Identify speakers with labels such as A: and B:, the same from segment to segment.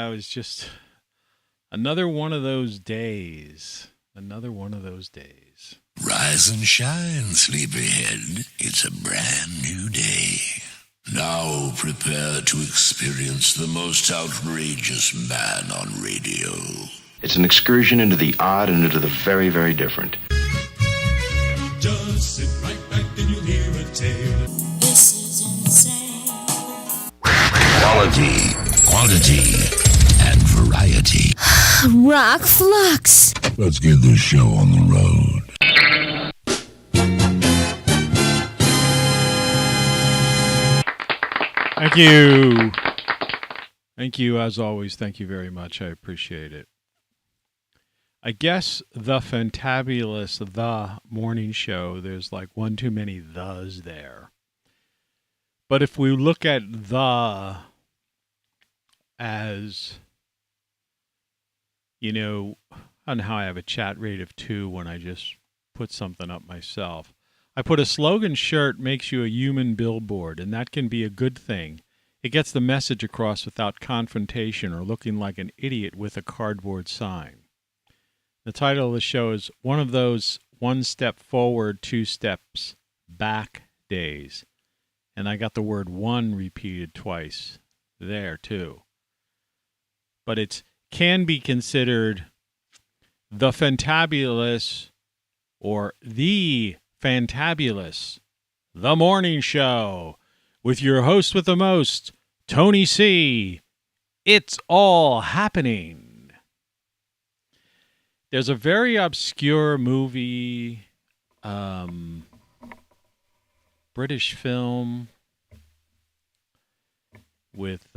A: was just another one of those days. Another one of those days.
B: Rise and shine, sleepyhead. It's a brand new day. Now prepare to experience the most outrageous man on radio.
C: It's an excursion into the odd and into the very, very different.
D: Just sit right back and you'll hear a tale.
E: This is insane.
B: Quality, quantity, and variety.
E: ROCKFLUX.
B: Let's get this show on the road.
A: Thank you. Thank you, as always. Thank you very much. I appreciate it. I guess the fantabulous The Morning Show, there's like one too many thes there. But if we look at the as, you know, I don't know how I have a chat rate of 2 when I just put something up myself. I put a slogan shirt makes you a human billboard, and that can be a good thing. It gets the message across without confrontation or looking like an idiot with a cardboard sign. The title of the show is one of those 1 step forward, 2 steps back days. And I got the word one repeated twice there too. But it can be considered the fantabulous or the fantabulous The Morning Show with your host with the most, Tony C. It's all happening. There's a very obscure movie, British film with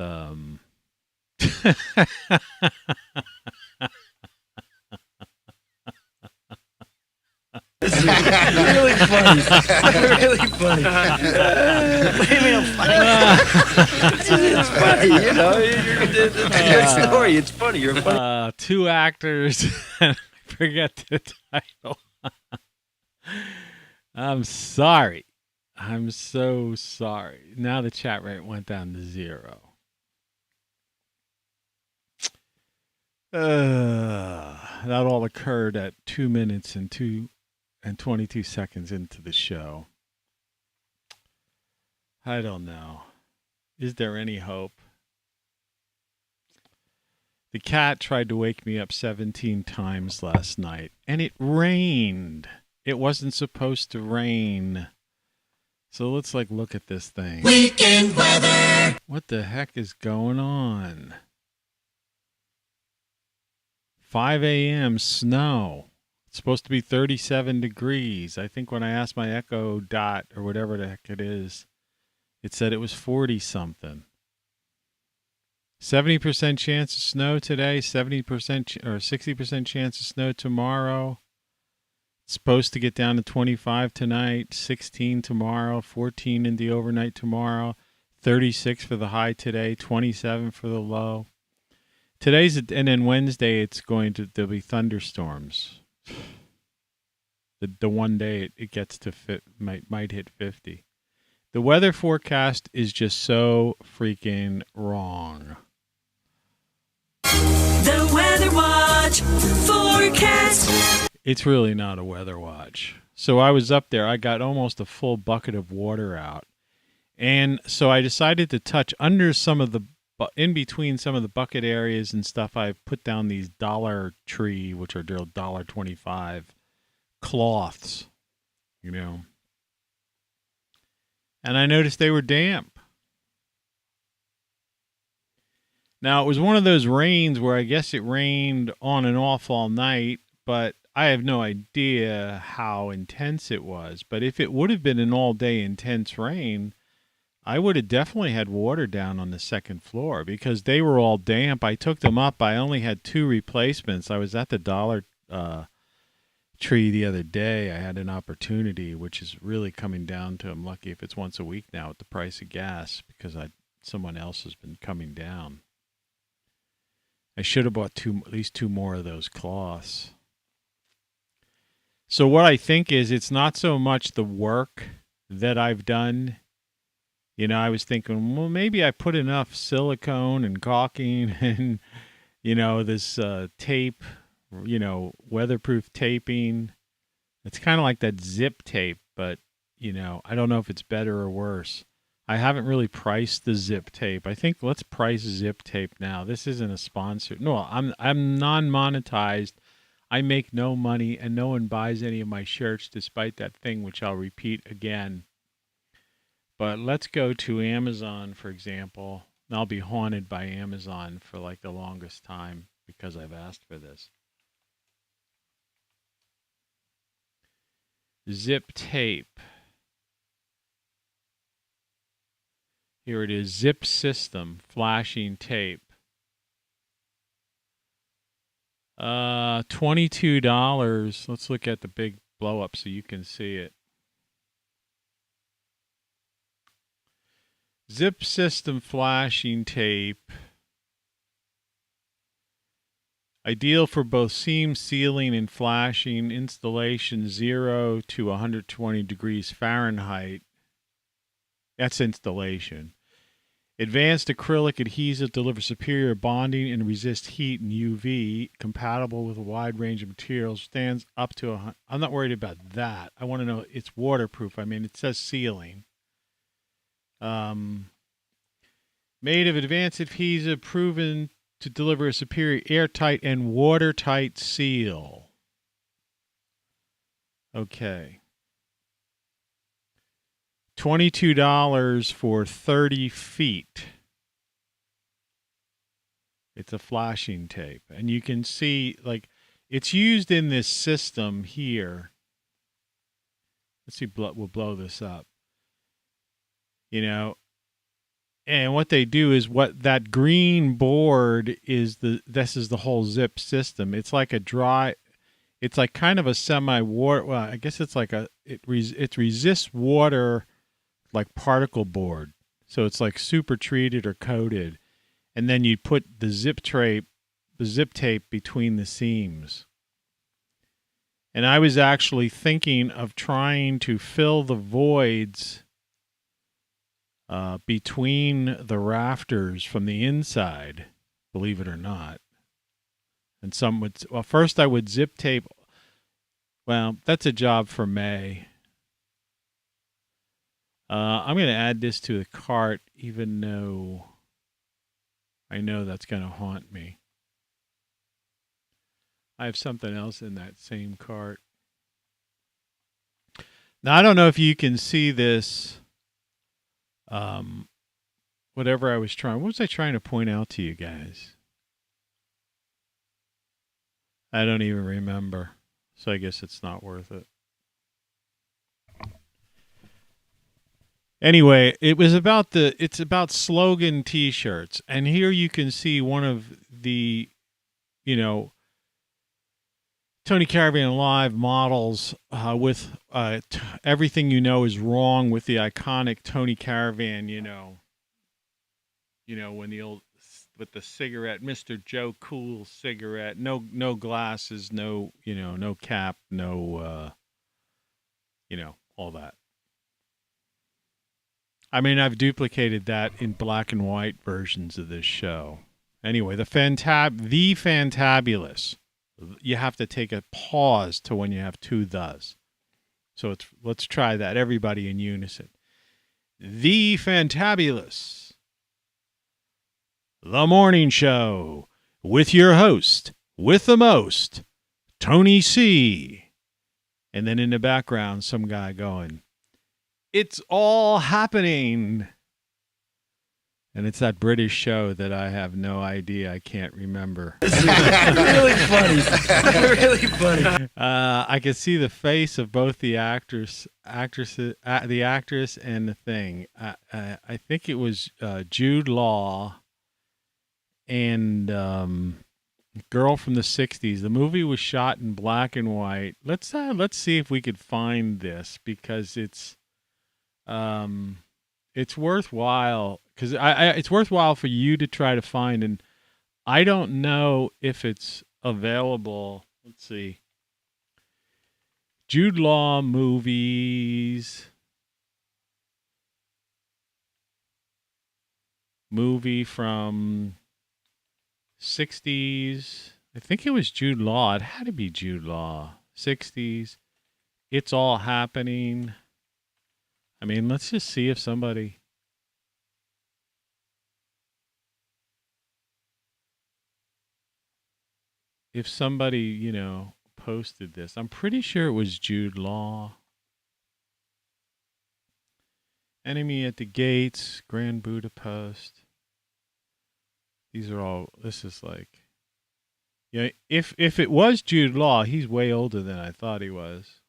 F: This is really funny. Really funny. What do you mean I'm funny? It's funny, you know. It's a good story. It's funny. You're funny.
A: 2 actors. I forget the title. I'm sorry. I'm so sorry. Now the chat rate went down to 0. That all occurred at 2 minutes and 22 seconds into the show. I don't know. Is there any hope? The cat tried to wake me up 17 times last night, and it rained. It wasn't supposed to rain. So let's look at this thing.
D: Weekend weather.
A: What the heck is going on? 5 a.m. snow. It's supposed to be 37 degrees. I think when I asked my Echo Dot or whatever the heck it is, it said it was 40-something. 70% chance of snow today, 70% or 60% chance of snow tomorrow. It's supposed to get down to 25 tonight, 16 tomorrow, 14 in the overnight tomorrow, 36 for the high today, 27 for the low. And then Wednesday there'll be thunderstorms. The one day it gets to might hit 50. The weather forecast is just so freaking wrong.
E: The Weather Watch forecast.
A: It's really not a weather watch. So I was up there. I got almost a full bucket of water out. And so I decided to touch under in between some of the bucket areas and stuff. I put down these Dollar Tree, which are $1.25 cloths, you know. And I noticed they were damp. Now, it was one of those rains where I guess it rained on and off all night, but I have no idea how intense it was. But if it would have been an all-day intense rain, I would have definitely had water down on the second floor because they were all damp. I took them up. I only had 2 replacements. I was at the Dollar Tree the other day. I had an opportunity, which is really coming down to, I'm lucky if it's once a week now at the price of gas because someone else has been coming down. I should have bought at least 2 more of those cloths. So what I think is it's not so much the work that I've done I was thinking, well, maybe I put enough silicone and caulking and, this tape, weatherproof taping. It's kind of like that zip tape, but, I don't know if it's better or worse. I haven't really priced the zip tape. I think let's price zip tape now. This isn't a sponsor. No, I'm non-monetized. I make no money, and no one buys any of my shirts, despite that thing, which I'll repeat again. But let's go to Amazon, for example. And I'll be haunted by Amazon for like the longest time because I've asked for this. Zip tape. Here it is, Zip System, flashing tape. $22. Let's look at the big blow up so you can see it. Zip System flashing tape. Ideal for both seam sealing and flashing. Installation 0 to 120 degrees Fahrenheit. That's installation. Advanced acrylic adhesive delivers superior bonding and resists heat and UV. Compatible with a wide range of materials. Stands up to I'm not worried about that. I want to know it's waterproof. I mean, it says sealing. Made of advanced adhesive, proven to deliver a superior airtight and watertight seal. Okay. $22 for 30 feet. It's a flashing tape. And you can see, like, it's used in this system here. Let's see, we'll blow this up. And what they do is that green board is this is the whole zip system. It's like it's like kind of a semi-water, well, I guess it's like it resists water like particle board. So it's like super treated or coated. And then you put the zip tape between the seams. And I was actually thinking of trying to fill the voids between the rafters from the inside, believe it or not. And first I would zip tape. Well, that's a job for May. I'm going to add this to the cart, even though I know that's going to haunt me. I have something else in that same cart. Now, I don't know if you can see this. Whatever I was trying. What was I trying to point out to you guys? I don't even remember. So I guess it's not worth it. Anyway, it's about slogan t-shirts. And here you can see one of the, Tony Caravan Live models with everything is wrong with the iconic Tony Caravan, when the old, with the cigarette, Mr. Joe Cool cigarette, no glasses, no cap, no, all that. I mean, I've duplicated that in black and white versions of this show. Anyway, the Fantabulous. You have to take a pause to when you have two thes. So let's try that. Everybody in unison. The Fantabulous. The Morning Show with your host, with the most, Tony C. And then in the background, some guy going, "It's all happening." And it's that British show that I have no idea. I can't remember.
F: Really funny. Really funny.
A: I could see the face of both the actress and the thing. I think it was Jude Law and girl from the 60s. The movie was shot in black and white. Let's see if we could find this, because it's worthwhile, because it's worthwhile for you to try to find, and I don't know if it's available. Let's see. Jude Law movies. movie from 60s. I think it was Jude Law. It had to be Jude Law. 60s. It's All Happening. I mean, let's just see if somebody... If somebody, you know, posted this. I'm pretty sure it was Jude Law. Enemy at the Gates, Grand Budapest. These are all, this is like, yeah, if it was Jude Law, he's way older than I thought he was.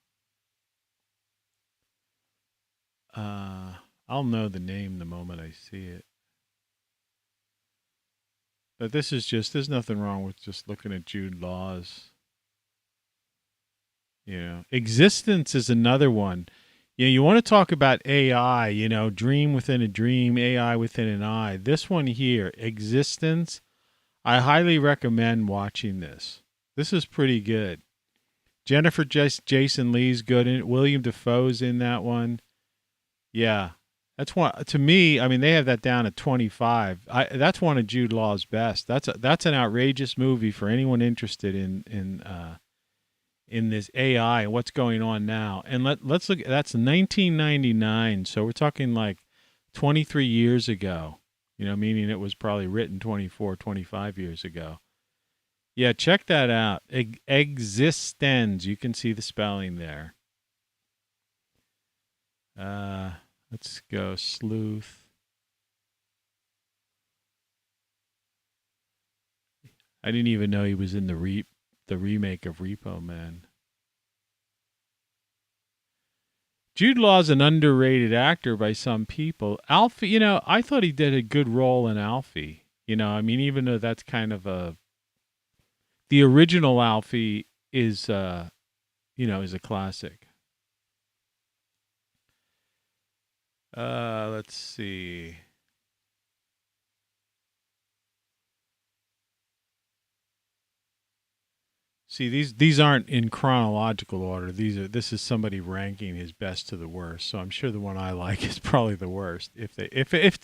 A: I'll know the name the moment I see it. But this is just, there's nothing wrong with just looking at Jude Law's. You know, Existence is another one. You know, you want to talk about AI, you know, dream within a dream, AI within an eye. This one here, Existence, I highly recommend watching this. This is pretty good. Jennifer Jason Leigh's good in it. William Dafoe's in that one. Yeah. That's one, to me, I mean, they have that down at 25. That's one of Jude Law's best. That's an outrageous movie for anyone interested in this AI and what's going on now. And let's look, that's 1999. So we're talking like 23 years ago, you know, meaning it was probably written 24, 25 years ago. Yeah, check that out. Existence. You can see the spelling there. Let's go Sleuth. I didn't even know he was in the remake of Repo Man. Jude Law's an underrated actor by some people. Alfie, you know, I thought he did a good role in Alfie. You know, I mean, even though that's kind of the original Alfie is, you know, is a classic. Let's see. See, these aren't in chronological order. This is somebody ranking his best to the worst. So I'm sure the one I like is probably the worst. If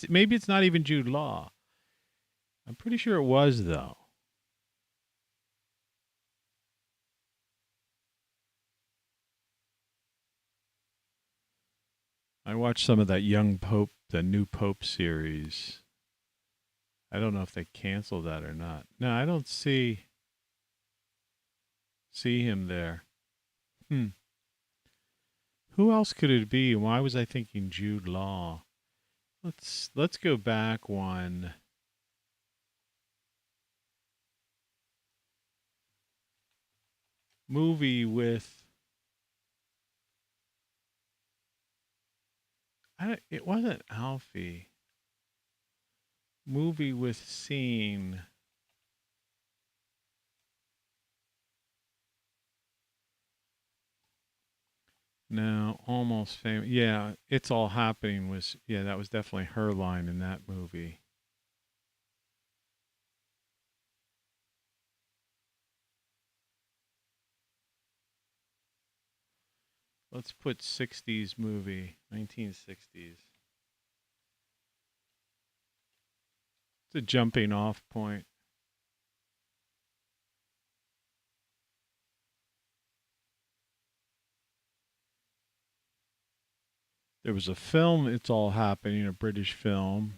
A: maybe it's not even Jude Law. I'm pretty sure it was though. I watched some of that Young Pope, the New Pope series. I don't know if they canceled that or not. No, I don't see him there. Who else could it be? Why was I thinking Jude Law? Let's go back one. Movie with it wasn't Alfie. Movie with scene. No, Almost Famous. Yeah, It's All Happening was, yeah, that was definitely her line in that movie. Let's put 60s movie, 1960s. It's a jumping off point. There was a film, It's All Happening, a British film.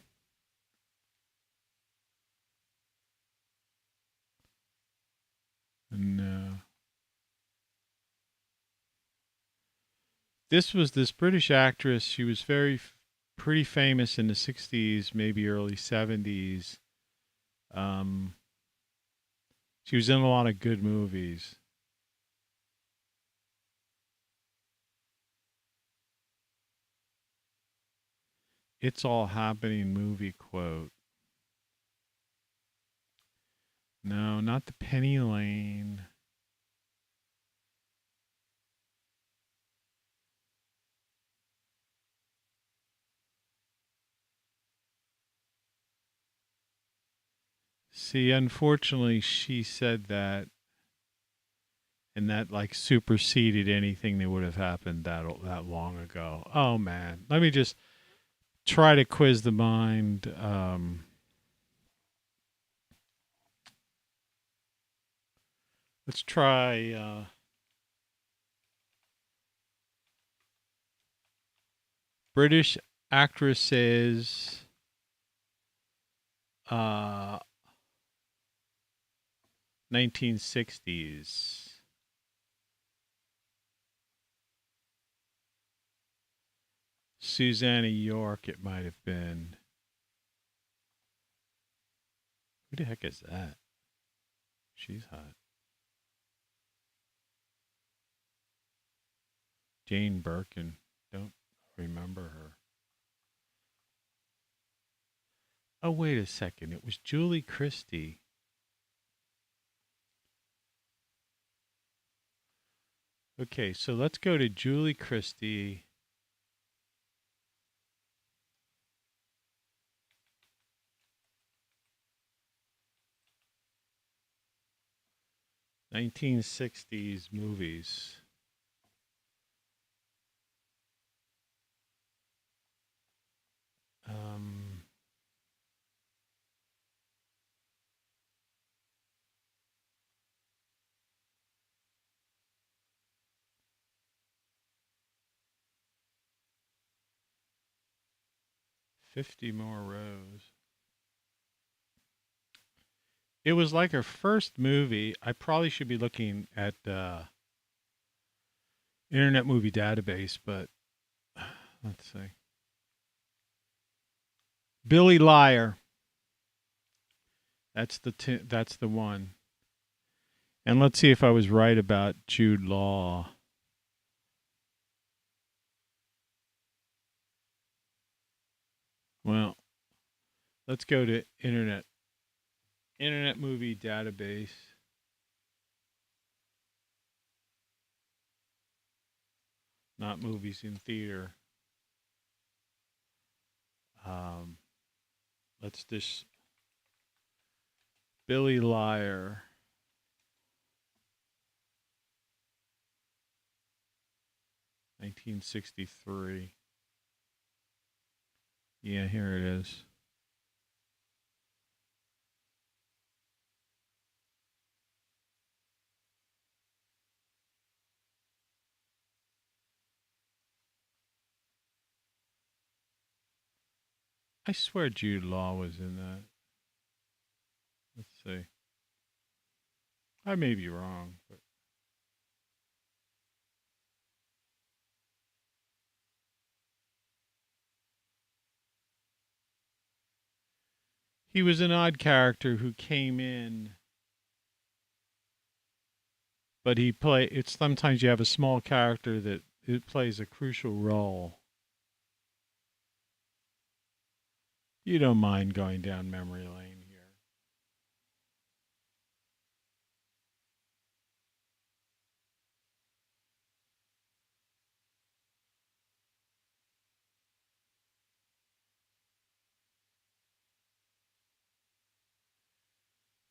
A: No. This was this British actress. She was pretty famous in the 60s, maybe early 70s. She was in a lot of good movies. It's All Happening movie quote. No, not the Penny Lane. See, unfortunately, she said that, and that like superseded anything that would have happened that long ago. Oh man, let me just try to quiz the mind. Let's try British actresses 1960s. Susanna York, it might have been. Who the heck is that? She's hot. Jane Birkin. Don't remember her. Oh, wait a second. It was Julie Christie. Okay, so let's go to Julie Christie. '60s movies. Um, "50 More Rows." It was like her first movie. I probably should be looking at Internet Movie Database, but let's see. Billy Liar. That's the one. And let's see if I was right about Jude Law. Well, let's go to Internet Movie Database. Not movies in theater. Let's just Billy Liar. '63. Yeah, here it is. I swear Jude Law was in that. Let's see. I may be wrong, but he was an odd character who came in, but it's sometimes you have a small character that it plays a crucial role. You don't mind going down memory lane here.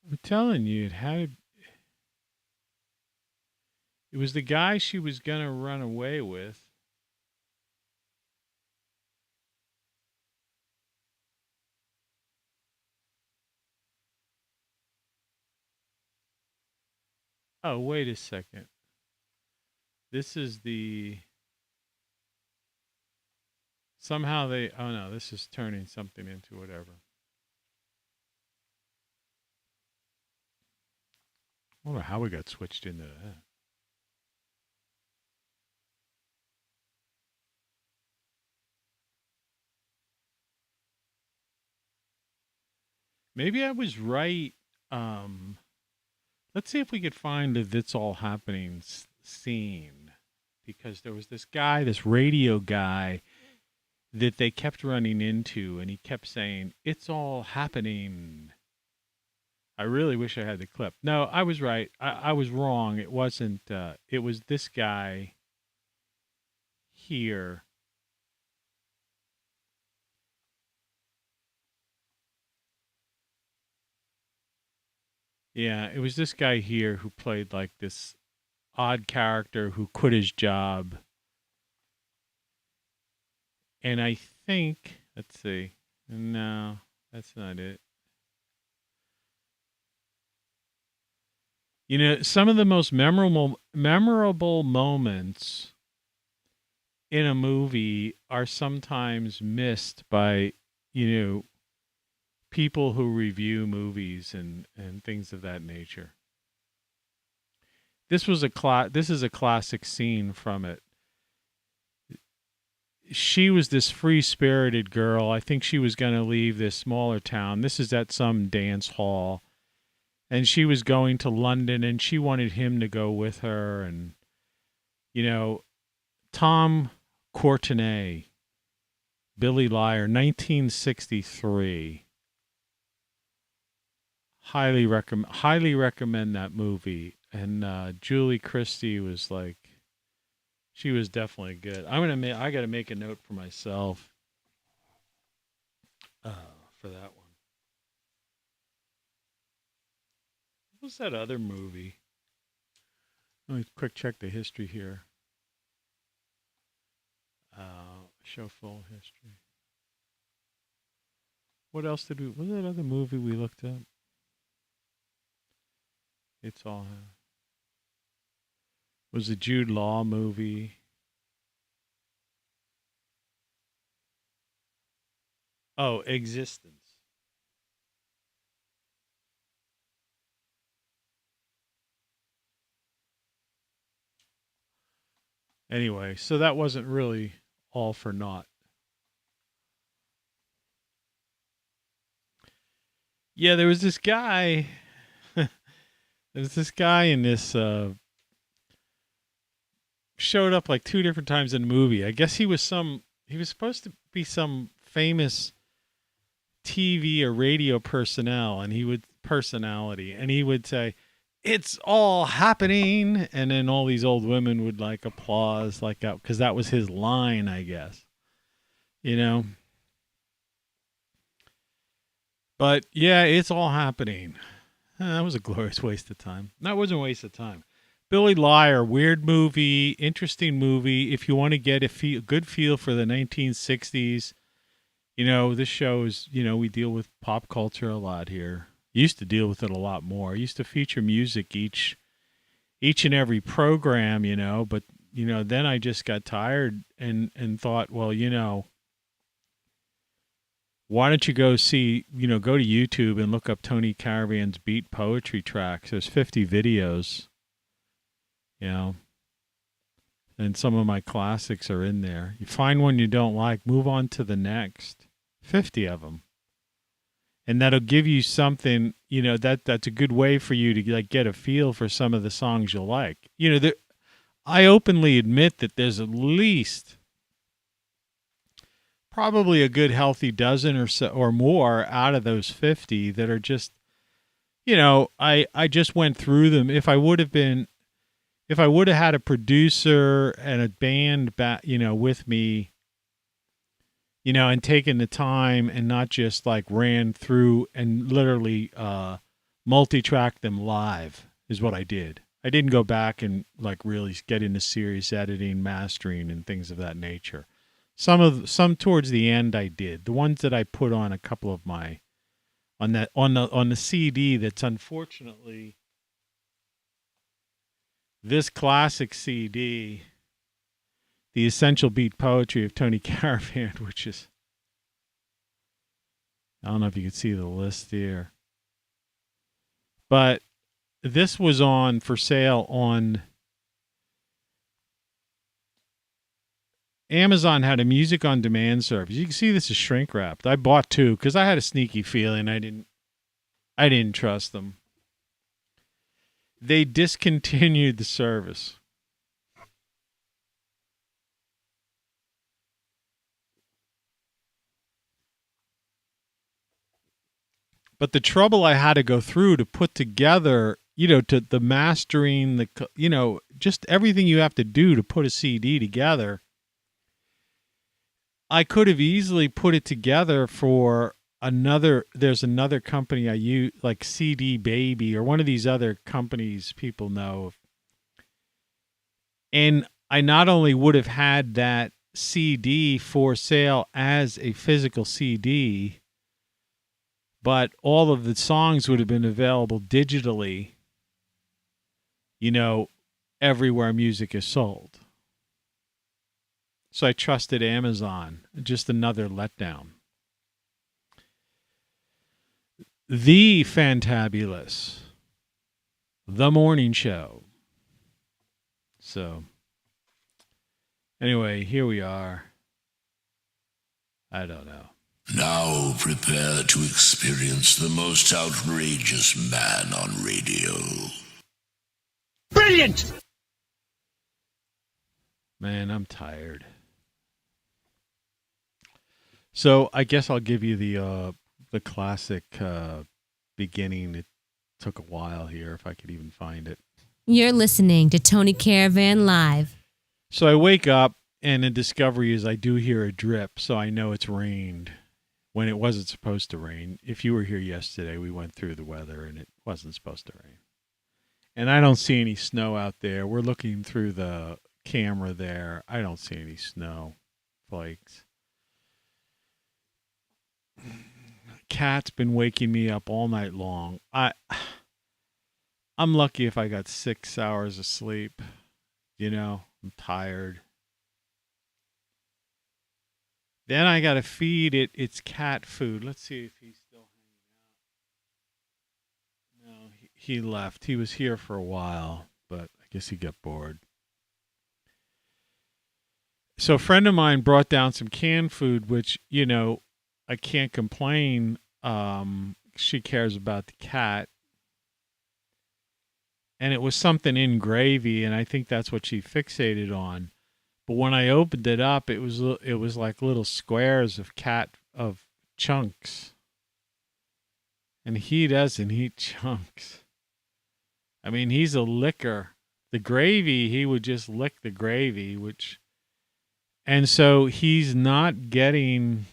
A: I'm telling you, it was the guy she was going to run away with. Oh, wait a second. This is somehow oh no, this is turning something into whatever. I wonder how we got switched into that. Maybe I was right. Let's see if we could find the "It's All Happening" scene, because there was this guy, this radio guy, that they kept running into, and he kept saying, "It's all happening." I really wish I had the clip. No, I was right. I was wrong. It wasn't. It was this guy here. Yeah, it was this guy here who played like this odd character who quit his job. And I think, let's see. No, that's not it. You know, some of the most memorable moments in a movie are sometimes missed by, people who review movies and things of that nature. This is a classic scene from it. She was this free-spirited girl. I think she was going to leave this smaller town. This is at some dance hall. And she was going to London, and she wanted him to go with her. And, Tom Courtenay, Billy Liar, 1963. Highly recommend that movie. And Julie Christie was like, she was definitely good. I got to make a note for myself for that one. What was that other movie? Let me quick check the history here. Show full history. What else did we? What was that other movie we looked up? It's all. Was a Jude Law movie. Oh, Existence. Anyway, so that wasn't really all for naught. Yeah, there was this guy. There's this guy in this showed up like 2 different times in the movie. I guess he was supposed to be some famous TV or radio personality, and he would say, "It's all happening," and then all these old women would like applause like that because that was his line, I guess. But yeah, it's all happening. That was a glorious waste of time. That wasn't a waste of time. Billy Liar, weird movie, interesting movie. If you want to get a good feel for the 1960s, this show is, we deal with pop culture a lot here. Used to deal with it a lot more. Used to feature music each and every program, but, then I just got tired and thought, well, why don't you go see, go to YouTube and look up Tony Caravan's beat poetry tracks. There's 50 videos, and some of my classics are in there. You find one you don't like, move on to the next. 50 of them. And that'll give you something, that's a good way for you to get a feel for some of the songs you'll like. I openly admit that there's at least probably a good healthy dozen or so or more out of those 50 that are just, I just went through them. If I would have had a producer and a band with me, and taken the time and not just like ran through and literally multi-track them live is what I did. I didn't go back and like really get into serious editing, mastering, and things of that nature. Some towards the end I did. The ones that I put on a couple of my on the CD that's unfortunately this classic CD, The Essential Beat Poetry of Tony Caravan, which is, I don't know if you can see the list here, but this was on for sale on Amazon. Had a music on demand service. You can see this is shrink wrapped. I bought 2 because I had a sneaky feeling I didn't trust them. They discontinued the service. But the trouble I had to go through to put together, to the mastering, just everything you have to do to put a CD together. I could have easily put it together for there's another company I use, like CD Baby or one of these other companies people know. And I not only would have had that CD for sale as a physical CD, but all of the songs would have been available digitally you know, everywhere music is sold. So I trusted Amazon. Just another letdown. The Fantabulous. The Morning Show. So, anyway, here we are. I don't know.
B: Now prepare to experience the most outrageous man on radio.
F: Brilliant!
A: Man, I'm tired. So I guess I'll give you the classic beginning. It took a while here, if I could even find it.
E: You're listening to Tony Caravan Live.
A: So I wake up, and the discovery is I do hear a drip, so I know it's rained when it wasn't supposed to rain. If you were here yesterday, we went through the weather, and it wasn't supposed to rain. And I don't see any snow out there. We're looking through the camera there. I don't see any snow flakes. Cat's been waking me up all night long. I'm lucky if I got 6 hours of sleep. You know, I'm tired. Then I got to feed it its cat food. Let's see if he's still hanging out. No, he left. He was here for a while, but I guess he got bored. So a friend of mine brought down some canned food, which, you know, I can't complain. She cares about the cat. And it was something in gravy, and I think that's what she fixated on. But when I opened it up, it was like little squares of chunks. And he doesn't eat chunks. I mean, he's a licker. The gravy, he would just lick the gravy, and so he's not getting,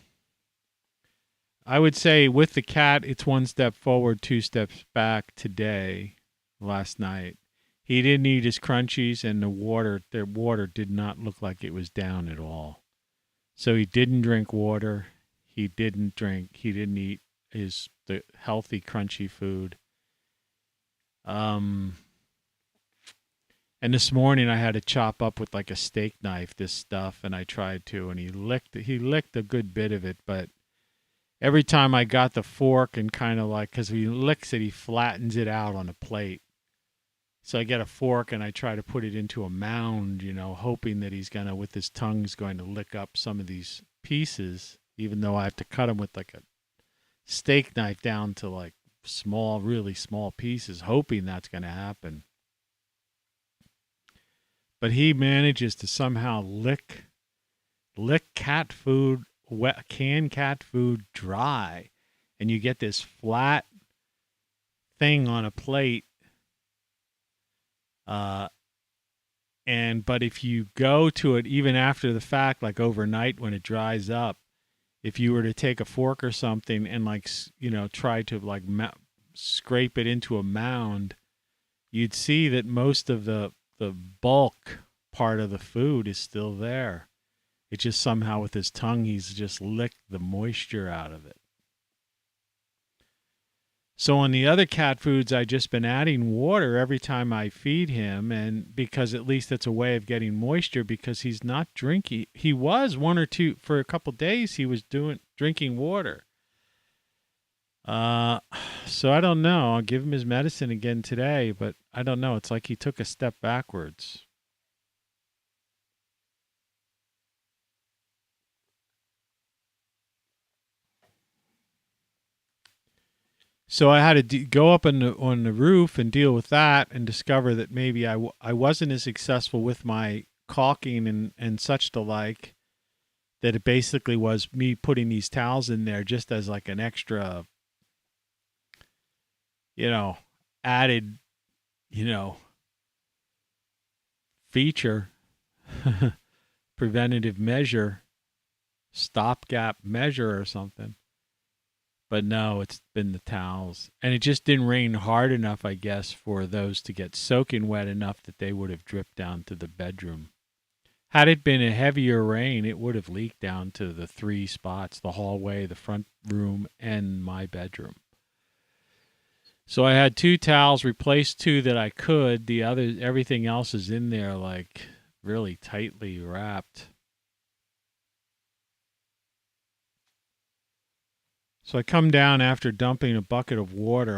A: I would say with the cat, it's one step forward, two steps back today, last night. He didn't eat his crunchies, and the water did not look like it was down at all. So he didn't drink water. He didn't eat the healthy crunchy food. And this morning I had to chop up with like a steak knife this stuff, and I tried to, and he licked a good bit of it, but every time I got the fork and kind of like, because he licks it, he flattens it out on a plate. So I get a fork and I try to put it into a mound, you know, hoping that he's going to, with his tongue, is going to lick up some of these pieces, even though I have to cut them with like a steak knife down to like small, really small pieces, hoping that's going to happen. But he manages to somehow lick cat food, canned cat food dry. And you get this flat thing on a plate. But if you go to it even after the fact, like overnight when it dries up, if you were to take a fork or something and like, you know, try to like scrape it into a mound, you'd see that most of the bulk part of the food is still there. It just somehow with his tongue, he's just licked the moisture out of it. So on the other cat foods, I've just been adding water every time I feed him, and because at least it's a way of getting moisture, because he's not drinking. He was one or two, for a couple days, he was drinking water. So I don't know. I'll give him his medicine again today, but I don't know. It's like he took a step backwards. So I had to go up on the roof and deal with that, and discover that maybe I wasn't as successful with my caulking and such the like, that it basically was me putting these towels in there just as like an extra, you know, added, you know, feature, preventative measure, stopgap measure or something. But no, it's been the towels. And it just didn't rain hard enough, I guess, for those to get soaking wet enough that they would have dripped down to the bedroom. Had it been a heavier rain, it would have leaked down to the three spots, the hallway, the front room, and my bedroom. So I had 2 towels, replaced 2 that I could. Everything else is in there, like really tightly wrapped. So I come down after dumping a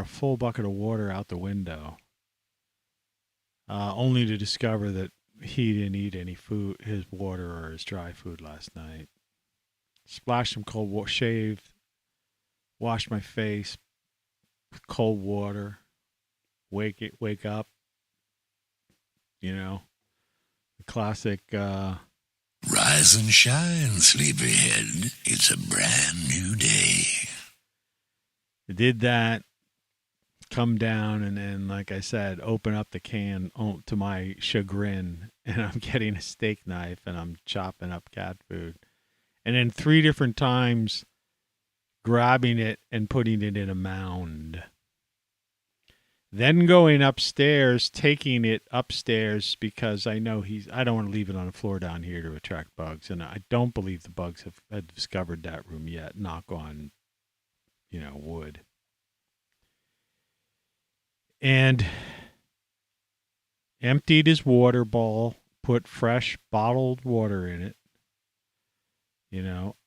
A: full bucket of water out the window, only to discover that he didn't eat any food, his water or his dry food last night. Splashed some cold water, shaved, washed my face with cold water, wake up, the classic,
B: Rise and shine, sleepyhead. It's a brand new day.
A: did that, come down, and then, like I said, open up the can to my chagrin, and I'm getting a steak knife and I'm chopping up cat food. And then 3 different times grabbing it and putting it in a mound. Then going upstairs, taking it upstairs because I know I don't want to leave it on the floor down here to attract bugs. And I don't believe the bugs have discovered that room yet. Knock on, wood. And emptied his water bowl, put fresh bottled water in it,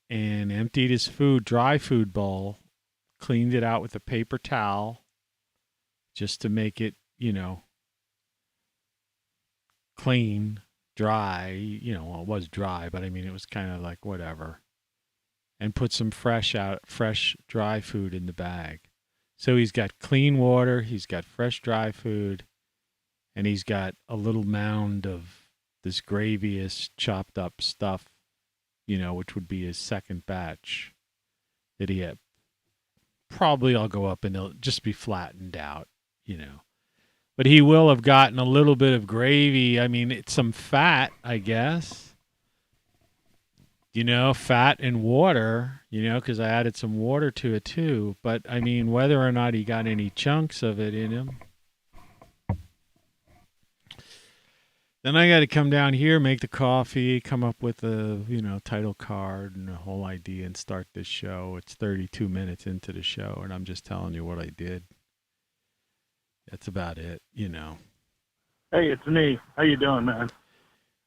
A: and emptied his dry food bowl, cleaned it out with a paper towel just to make it, clean, dry, well, it was dry, but I mean, it was kind of like whatever, and put some fresh dry food in the bag. So he's got clean water, he's got fresh dry food, and he's got a little mound of this gravyish chopped up stuff, which would be his second batch that he had. Probably I'll go up and it'll just be flattened out, But he will have gotten a little bit of gravy. I mean, it's some fat, I guess. Fat and water, because I added some water to it too. But, I mean, whether or not he got any chunks of it in him. Then I got to come down here, make the coffee, come up with a, title card and the whole idea and start this show. It's 32 minutes into the show, and I'm just telling you what I did. That's about it,
G: Hey, it's me. How you doing, man?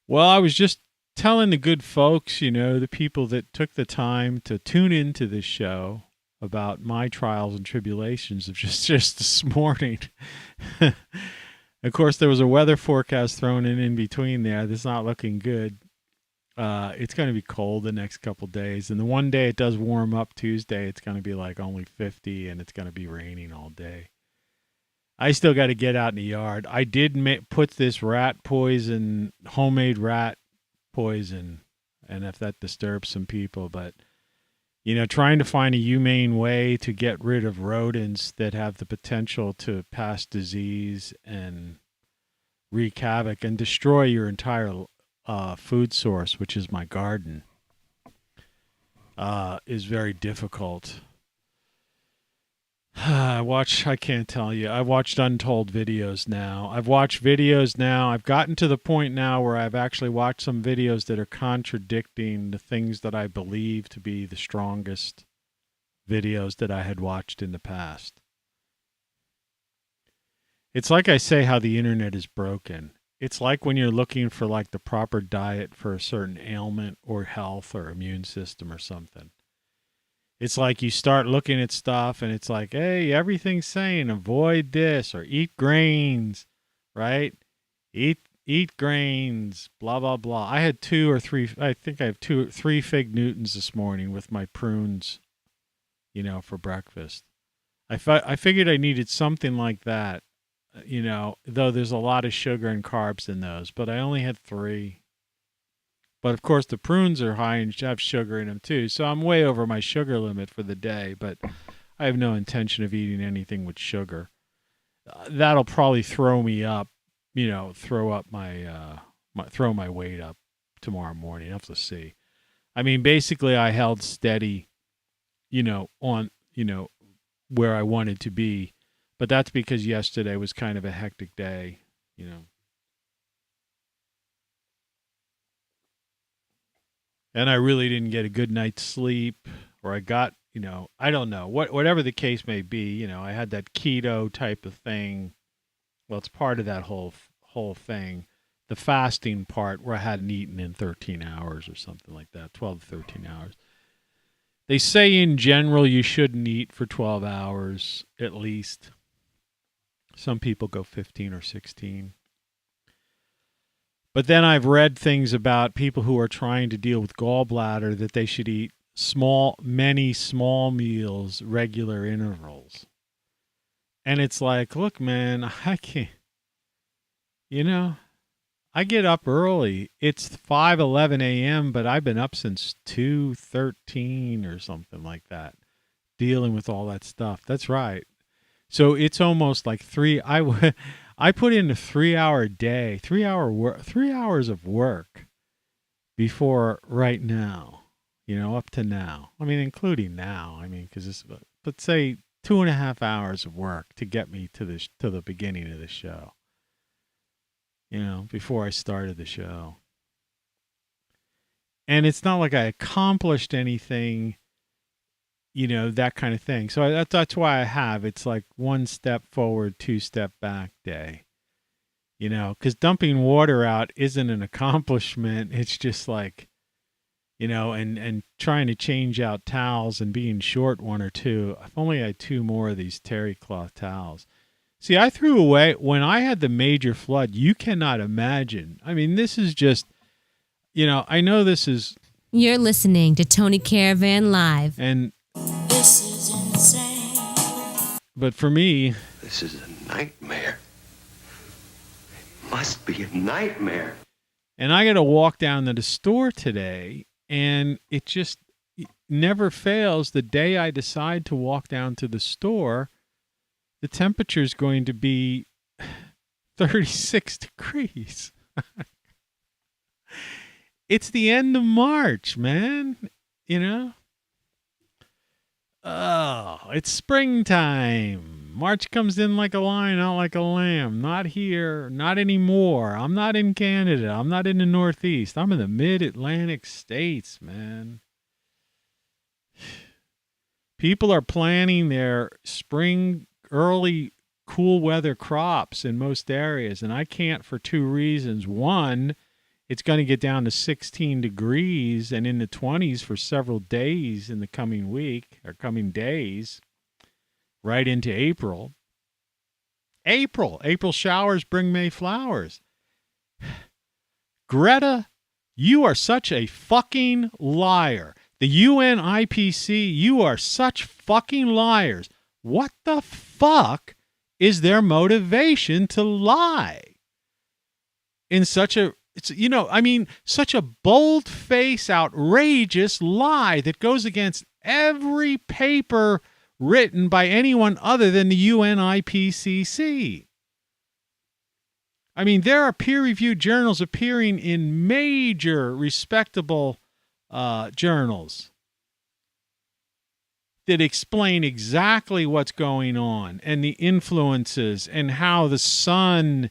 A: Well, I was just telling the good folks, the people that took the time to tune into this show about my trials and tribulations of just this morning. Of course, there was a weather forecast thrown in between there. That's not looking good. It's going to be cold the next couple days. And the one day it does warm up, Tuesday, it's going to be like only 50, and it's going to be raining all day. I still got to get out in the yard. I did put this homemade rat poison, and if that disturbs some people, but trying to find a humane way to get rid of rodents that have the potential to pass disease and wreak havoc and destroy your entire food source, which is my garden, is very difficult. I can't tell you. I've watched untold videos now. I've gotten to the point now where I've actually watched some videos that are contradicting the things that I believe to be the strongest videos that I had watched in the past. It's like I say how the internet is broken. It's like when you're looking for like the proper diet for a certain ailment or health or immune system or something. It's like you start looking at stuff and it's like, hey, everything's saying avoid this or eat grains, right? Eat grains, blah, blah, blah. I had 2 or 3, I think I have 2 or 3 fig Newtons this morning with my prunes, for breakfast. I figured I needed something like that, though there's a lot of sugar and carbs in those, but I only had 3. But, of course, the prunes are high and have sugar in them, too. So I'm way over my sugar limit for the day, but I have no intention of eating anything with sugar. That'll probably throw me up, throw my weight up tomorrow morning. I'll have to see. I mean, basically, I held steady, on, where I wanted to be. But that's because yesterday was kind of a hectic day, And I really didn't get a good night's sleep, or I got I don't know, whatever the case may be. I had that keto type of thing. Well, it's part of that whole thing. The fasting part where I hadn't eaten in 13 hours or something like that, 12 to 13 hours. They say in general you shouldn't eat for 12 hours at least. Some people go 15 or 16. But then I've read things about people who are trying to deal with gallbladder that they should eat many small meals, regular intervals. And it's like, look, man, I can't, I get up early. It's 5:11 a.m., but I've been up since 2:13 or something like that, dealing with all that stuff. That's right. So it's almost like I put in a 3-hour day, 3 hours of work before right now, up to now. I mean, including now. I mean, but say 2.5 hours of work to get me to the beginning of the show. Before I started the show. And it's not like I accomplished anything, that kind of thing. So that's why I have, it's like 1 step forward, 2 step back day, because dumping water out isn't an accomplishment. It's just like, and trying to change out towels and being short 1 or 2. I've only had 2 more of these terry cloth towels. See, I threw away, when I had the major flood, you cannot imagine. I mean, this is just, I know this is...
E: You're listening to Tony Caravan Live.
A: And...
D: This is insane.
A: But for me...
C: This is a nightmare. It must be a nightmare.
A: And I got to walk down to the store today, and it just never fails. The day I decide to walk down to the store, the temperature is going to be 36 degrees. It's the end of March, man. Oh, it's springtime. March comes in like a lion, out like a lamb. Not here, not anymore. I'm not in Canada. I'm not in the Northeast. I'm in the mid-Atlantic states, man. People are planting their spring, early cool weather crops in most areas, and I can't for 2 reasons. One, it's going to get down to 16 degrees and in the 20s for several days in the coming week or coming days, right into April. April showers bring May flowers. Greta, you are such a fucking liar. The UN IPC, you are such fucking liars. What the fuck is their motivation to lie in such a, such a bold-faced, outrageous lie that goes against every paper written by anyone other than the UN IPCC? I mean, there are peer-reviewed journals appearing in major, respectable journals that explain exactly what's going on and the influences and how the sun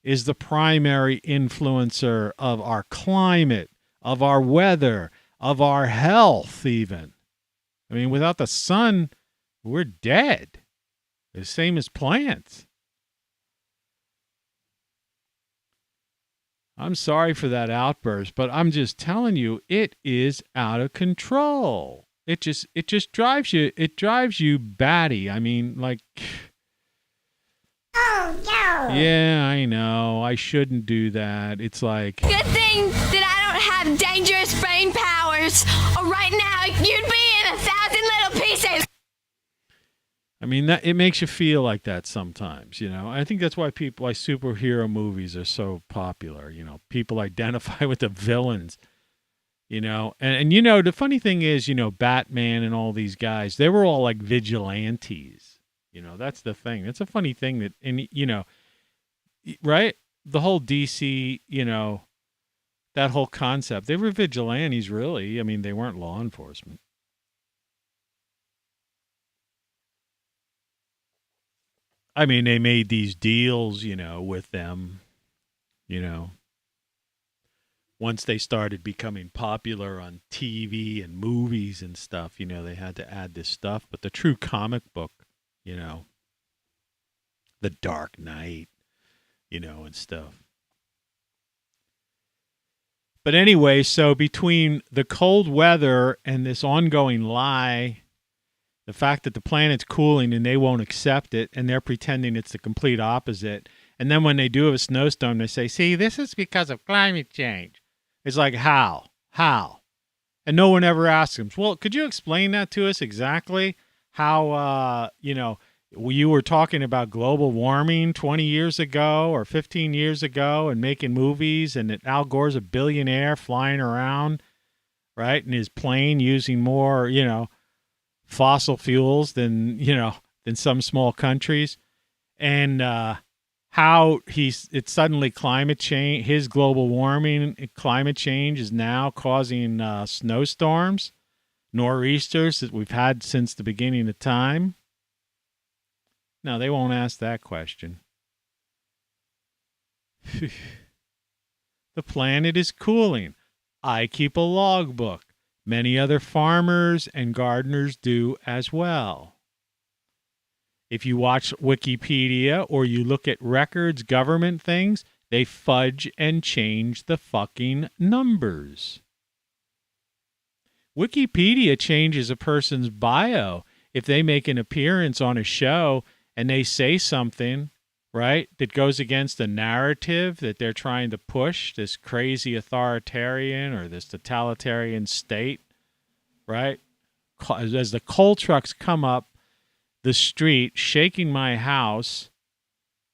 A: is the primary influencer of our climate, of our weather, of our health even. I mean, without the sun, we're dead. The same as plants. I'm sorry for that outburst, but I'm just telling you, it is out of control. It just drives you batty. I mean, like,
H: oh no.
A: Yeah, I know. I shouldn't do that. It's like,
H: Good thing that I don't have dangerous brain powers, or right now you'd be in 1,000 little pieces.
A: I mean, that it makes you feel like that sometimes, I think that's why why superhero movies are so popular. People identify with the villains. And the funny thing is, Batman and all these guys, they were all like vigilantes. That's the thing. That's a funny thing that, and right? The whole DC, that whole concept, they were vigilantes, really. I mean, they weren't law enforcement. I mean, they made these deals, with them, once they started becoming popular on TV and movies and stuff, they had to add this stuff. But the true comic book, The Dark Knight, and stuff. But anyway, so between the cold weather and this ongoing lie, the fact that the planet's cooling and they won't accept it, and they're pretending it's the complete opposite. And then when they do have a snowstorm, they say, see, this is because of climate change. It's like, how? How? And no one ever asks them, well, could you explain that to us exactly? How, you were talking about global warming 20 years ago or 15 years ago and making movies, and that Al Gore's a billionaire flying around, right, in his plane using more, fossil fuels than some small countries. And how it's suddenly climate change, his global warming, climate change is now causing snowstorms, nor'easters that we've had since the beginning of time. No, they won't ask that question. The planet is cooling. I keep a logbook. Many other farmers and gardeners do as well. If you watch Wikipedia or you look at records, government things, they fudge and change the fucking numbers. Wikipedia changes a person's bio if they make an appearance on a show and they say something, right, that goes against the narrative that they're trying to push, this crazy authoritarian or this totalitarian state, right? As the coal trucks come up the street, shaking my house,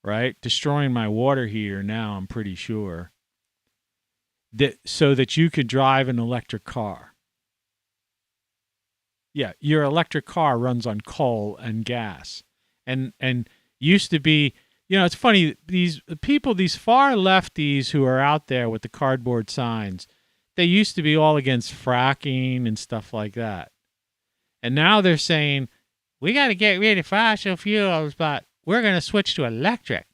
A: right, destroying my water heater now, I'm pretty sure, so that you could drive an electric car. Yeah, your electric car runs on coal and gas. And used to be, it's funny, these people, these far lefties who are out there with the cardboard signs, they used to be all against fracking and stuff like that. And now they're saying, we got to get rid of fossil fuels, but we're going to switch to electric.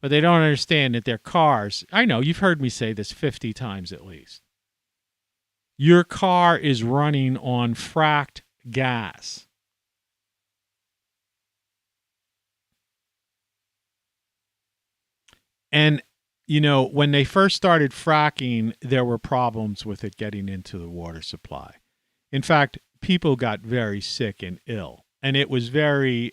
A: But they don't understand that their cars, I know, you've heard me say this 50 times at least. Your car is running on fracked gas. And, when they first started fracking, there were problems with it getting into the water supply. In fact, people got very sick and ill. And it was very,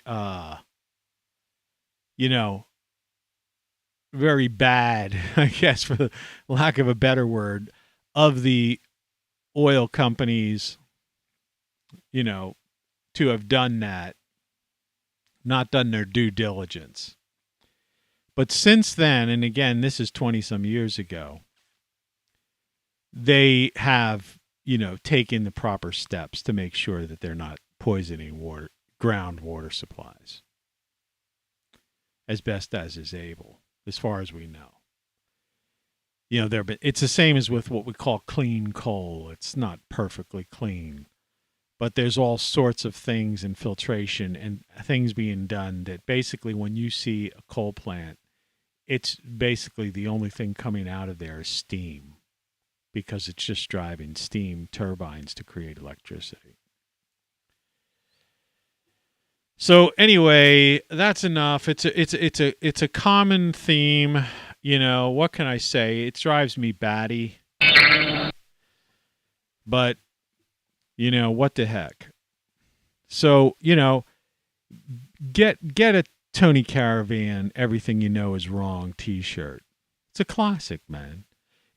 A: very bad, I guess, for the lack of a better word, of the oil companies, to have done that, not done their due diligence. But since then, and again, this is 20-some years ago, they have, taken the proper steps to make sure that they're not poisoning groundwater supplies as best as is able, as far as we know. It's the same as with what we call clean coal. It's not perfectly clean, but there's all sorts of things in filtration and things being done that basically when you see a coal plant, it's basically the only thing coming out of there is steam, because it's just driving steam turbines to create electricity. So anyway, that's enough. It's a common theme. What can I say? It drives me batty. But what the heck? So, get a Tony Caravan Everything You Know Is Wrong t-shirt. It's a classic, man.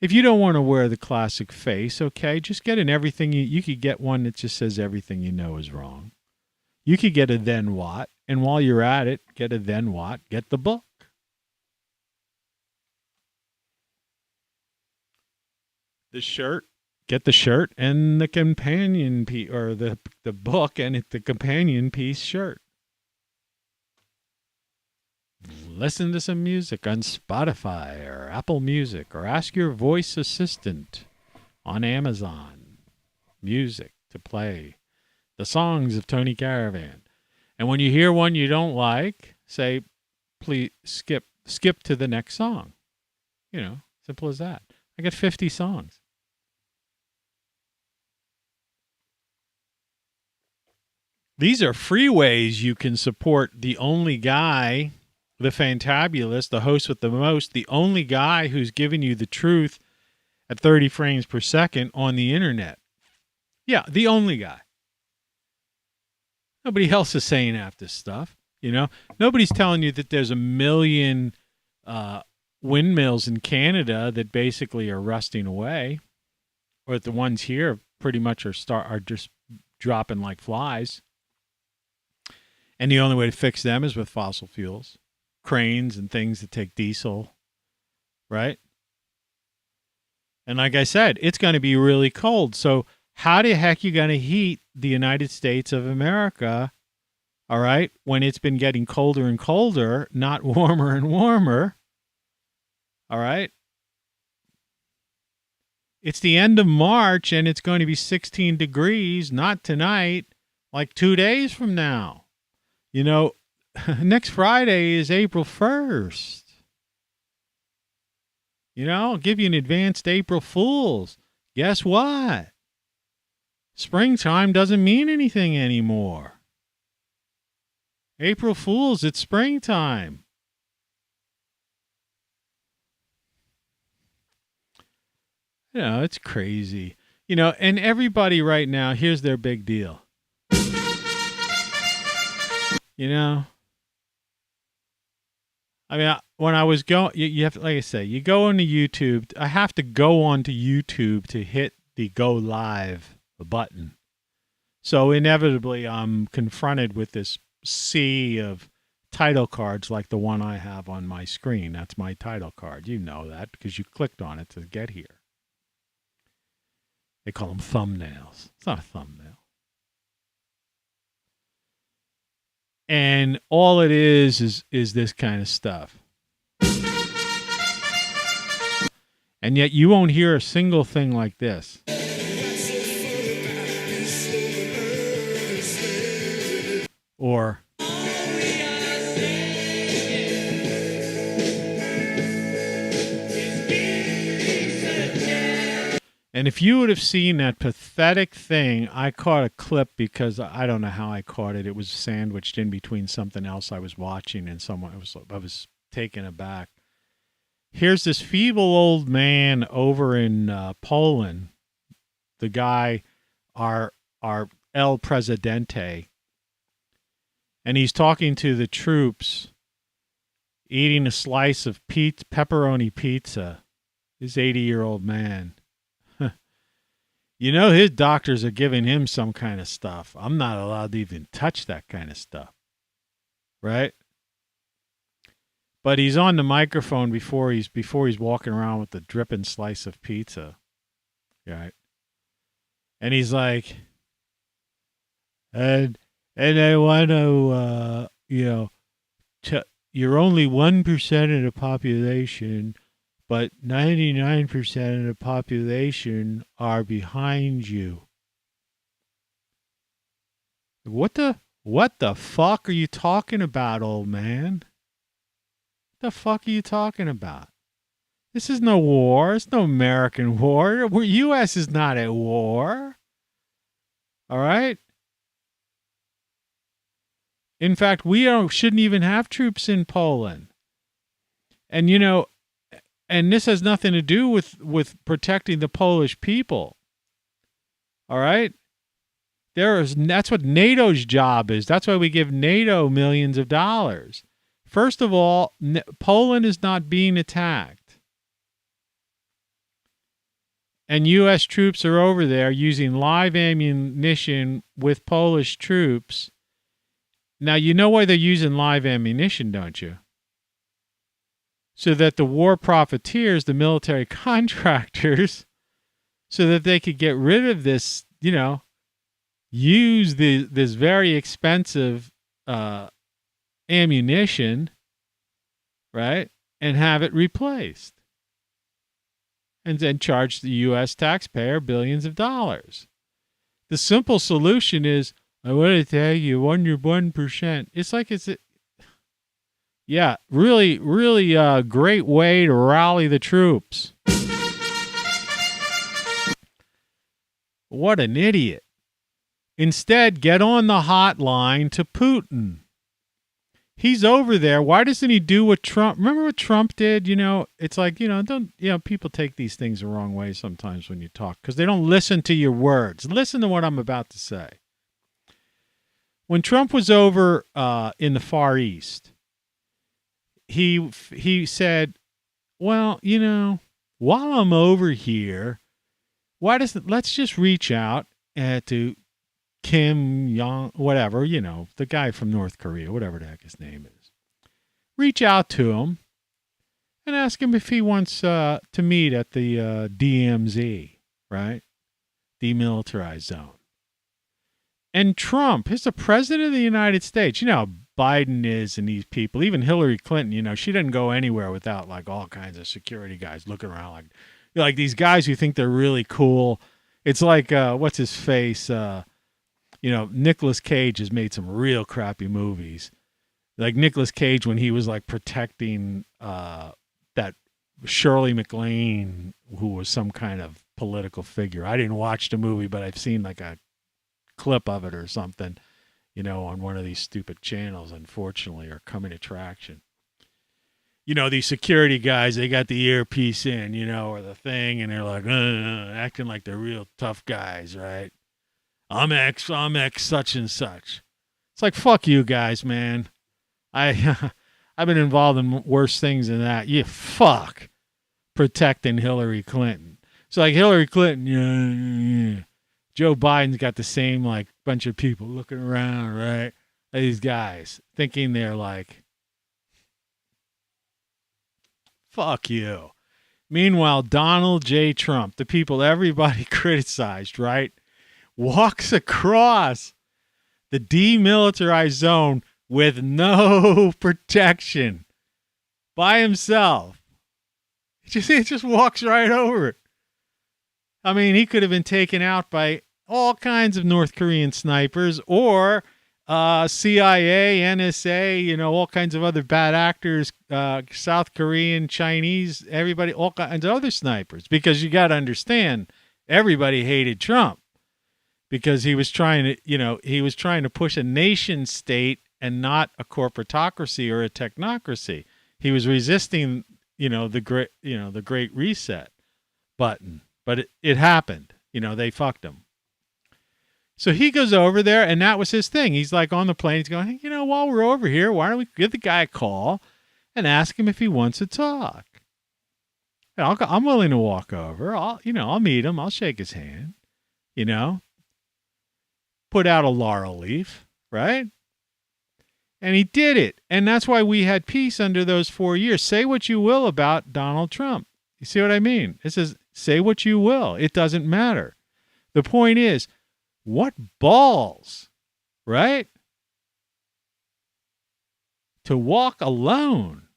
A: If you don't want to wear the classic face, okay, just get an everything you could get one that just says everything you know is wrong. You could get a Then What, and while you're at it, get a Then What, get the book. The shirt, get the shirt and the companion piece, or the book and the companion piece shirt. Listen to some music on Spotify or Apple Music, or ask your voice assistant on Amazon Music to play the songs of Tony Caravan. And when you hear one you don't like, say, please skip to the next song. Simple as that. I got 50 songs. These are free ways you can support the only guy, the fantabulous, the host with the most, the only guy who's giving you the truth at 30 frames per second on the internet. Yeah, the only guy. Nobody else is saying half this stuff. You know, nobody's telling you that there's a million windmills in Canada that basically are rusting away, or that the ones here pretty much are just dropping like flies. And the only way to fix them is with fossil fuels, cranes and things that take diesel, right? And like I said, it's going to be really cold. So how the heck are you going to heat the United States of America, all right, when it's been getting colder and colder, not warmer and warmer, all right? It's the end of March, and it's going to be 16 degrees, not tonight, like 2 days from now. You know, next Friday is April 1st. You know, I'll give you an advanced April Fool's. Guess what? Springtime doesn't mean anything anymore. April Fool's, it's springtime. You know, it's crazy. You know, and everybody right now, here's their big deal. You know, I mean, when I was going, you have to, like I say, you go onto YouTube. I have to go onto YouTube to hit the go live button. So inevitably, I'm confronted with this sea of title cards like the one I have on my screen. That's my title card. You know that because you clicked on it to get here. They call them thumbnails. It's not a thumbnail. And all it is this kind of stuff. And yet you won't hear a single thing like this. Or and if you would have seen that pathetic thing, I caught a clip because I don't know how I caught it. It was sandwiched in between something else I was watching and I was taken aback. Here's this feeble old man over in Poland, the guy, our El Presidente, and he's talking to the troops, eating a slice of pepperoni pizza. This 80-year-old man. You know, his doctors are giving him some kind of stuff. I'm not allowed to even touch that kind of stuff. Right? But he's on the microphone before he's walking around with the dripping slice of pizza. Right? And he's like, and I want to, you're only 1% of the population, but 99% of the population are behind you. What the fuck are you talking about, old man? What the fuck are you talking about? This is no war. It's no American war. The U.S. is not at war. All right? In fact, we shouldn't even have troops in Poland. And, you know, and this has nothing to do with protecting the Polish people. All right? That's what NATO's job is. That's why we give NATO millions of dollars. First of all, Poland is not being attacked. And U.S. troops are over there using live ammunition with Polish troops. Now, you know why they're using live ammunition, don't you? So that the war-profiteers, the military contractors, so that they could get rid of this, you know, use this very expensive ammunition, right, and have it replaced. And then charge the U.S. taxpayer billions of dollars. The simple solution is, I want to tell you, 1%. It's like yeah, really, really great way to rally the troops. What an idiot. Instead, get on the hotline to Putin. He's over there. Why doesn't he do what Trump... Remember what Trump did? You know, it's like, people take these things the wrong way sometimes when you talk because they don't listen to your words. Listen to what I'm about to say. When Trump was over in the Far East, he said, well, while I'm over here, let's just reach out to Kim Jong, whatever, the guy from North Korea, whatever the heck his name is. Reach out to him and ask him if he wants to meet at the DMZ, right? Demilitarized zone. And Trump is the president of the United States. You know how Biden is and these people, even Hillary Clinton, she didn't go anywhere without like all kinds of security guys looking around like these guys who think they're really cool. It's like, what's his face? Nicolas Cage has made some real crappy movies. Like Nicolas Cage when he was like protecting that Shirley MacLaine, who was some kind of political figure. I didn't watch the movie, but I've seen like a clip of it or something, on one of these stupid channels, unfortunately, or coming attraction. These security guys, they got the earpiece in, or the thing, and they're like, acting like they're real tough guys, right? I'm ex such and such. It's like, fuck you guys, man. I've been involved in worse things than that. You fuck protecting Hillary Clinton. It's like Hillary Clinton, yeah. Joe Biden's got the same like bunch of people looking around, right? These guys thinking they're like, fuck you. Meanwhile, Donald J. Trump, the people everybody criticized, right, walks across the demilitarized zone with no protection by himself. He just walks right over it. I mean, he could have been taken out by all kinds of North Korean snipers or CIA, NSA, all kinds of other bad actors, South Korean, Chinese, everybody, all kinds of other snipers. Because you got to understand, everybody hated Trump because he was trying to push a nation state and not a corporatocracy or a technocracy. He was resisting, the Great Reset button. But it happened. They fucked him. So he goes over there, and that was his thing. He's like on the plane. He's going, hey, while we're over here, why don't we give the guy a call and ask him if he wants to talk? And I'm willing to walk over. I'll meet him. I'll shake his hand. Put out a laurel leaf, right? And he did it. And that's why we had peace under those 4 years. Say what you will about Donald Trump. You see what I mean? It says, say what you will. It doesn't matter. The point is, what balls, right? To walk alone,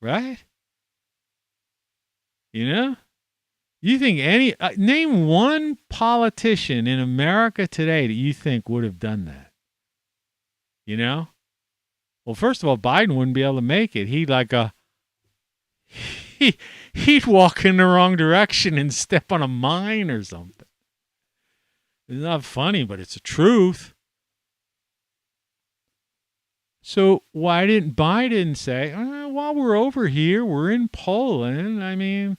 A: right? You think name one politician in America today that you think would have done that? Well, first of all, Biden wouldn't be able to make it. He'd walk in the wrong direction and step on a mine or something. It's not funny, but it's the truth. So why didn't Biden say, while we're over here, we're in Poland. I mean,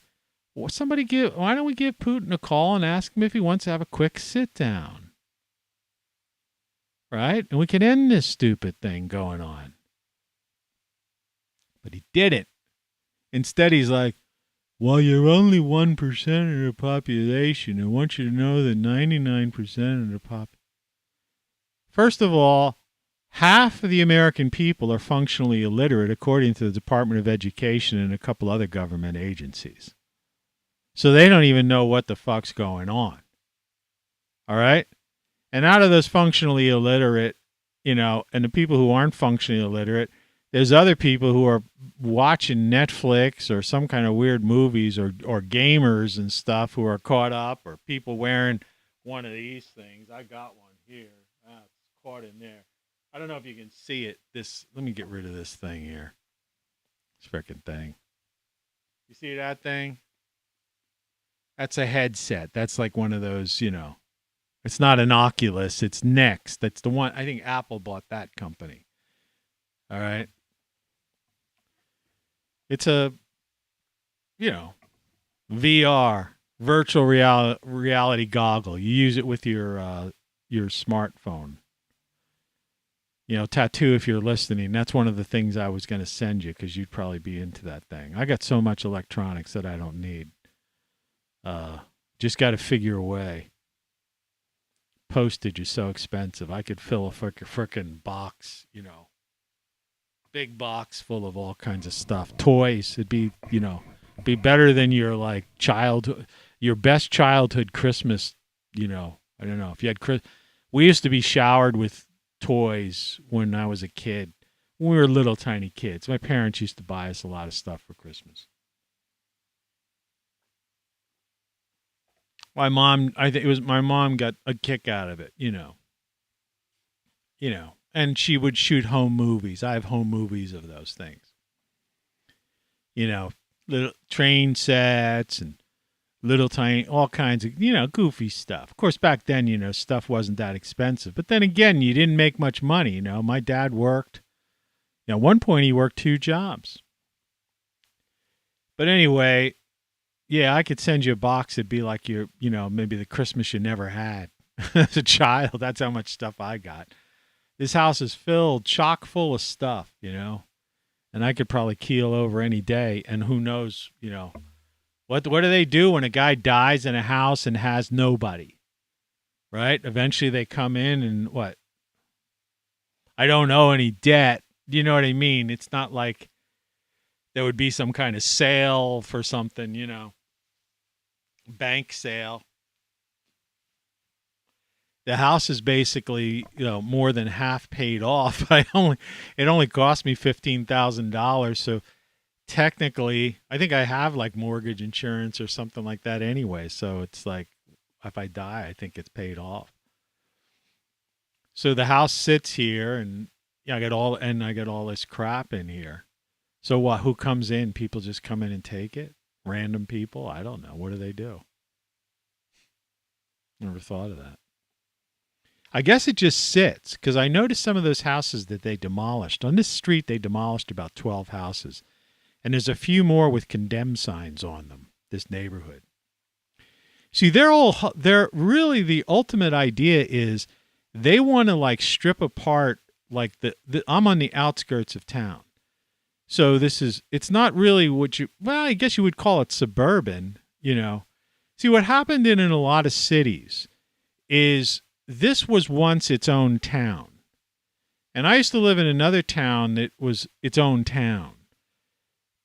A: why don't we give Putin a call and ask him if he wants to have a quick sit down? Right? And we can end this stupid thing going on. But he didn't. Instead, he's like, well, you're only 1% of the population. I want you to know that 99% of the population. First of all, half of the American people are functionally illiterate, according to the Department of Education and a couple other government agencies. So they don't even know what the fuck's going on. All right? And out of those functionally illiterate, and the people who aren't functionally illiterate, there's other people who are watching Netflix or some kind of weird movies or gamers and stuff who are caught up, or people wearing one of these things. I got one here. It's caught in there. I don't know if you can see it. Let me get rid of this thing here. This frickin' thing. You see that thing? That's a headset. That's like one of those, it's not an Oculus. It's Next. That's the one. I think Apple bought that company. All right. It's a, VR, virtual reality goggle. You use it with your smartphone. Tattoo, if you're listening, that's one of the things I was going to send you because you'd probably be into that thing. I got so much electronics that I don't need. Just got to figure a way. Postage is so expensive. I could fill a frickin' box, big box full of all kinds of stuff. Toys. It'd be, be better than your like your best childhood Christmas, I don't know. If you had we used to be showered with toys when I was a kid. When we were little tiny kids. My parents used to buy us a lot of stuff for Christmas. My mom, I think it was my mom got a kick out of it, and she would shoot home movies. I have home movies of those things. Little train sets and little tiny, all kinds of, goofy stuff. Of course, back then, stuff wasn't that expensive. But then again, you didn't make much money. My dad worked. At one point, he worked 2 jobs. But anyway, yeah, I could send you a box. It'd be like maybe the Christmas you never had as a child. That's how much stuff I got. This house is filled, chock full of stuff, and I could probably keel over any day. And who knows, what do they do when a guy dies in a house and has nobody, right? Eventually they come in and what? I don't owe any debt. You know what I mean? It's not like there would be some kind of sale for something, bank sale. The house is basically, more than half paid off. It only cost me $15,000. So technically, I think I have like mortgage insurance or something like that anyway. So it's like, if I die, I think it's paid off. So the house sits here, and I got all this crap in here. So what? Who comes in? People just come in and take it? Random people? I don't know. What do they do? Never thought of that. I guess it just sits, because I noticed some of those houses that they demolished. On this street, they demolished about 12 houses. And there's a few more with condemned signs on them, this neighborhood. See, they're really, the ultimate idea is they want to like strip apart, like I'm on the outskirts of town. So it's not really I guess you would call it suburban, See, what happened in a lot of cities is this was once its own town. And I used to live in another town that was its own town.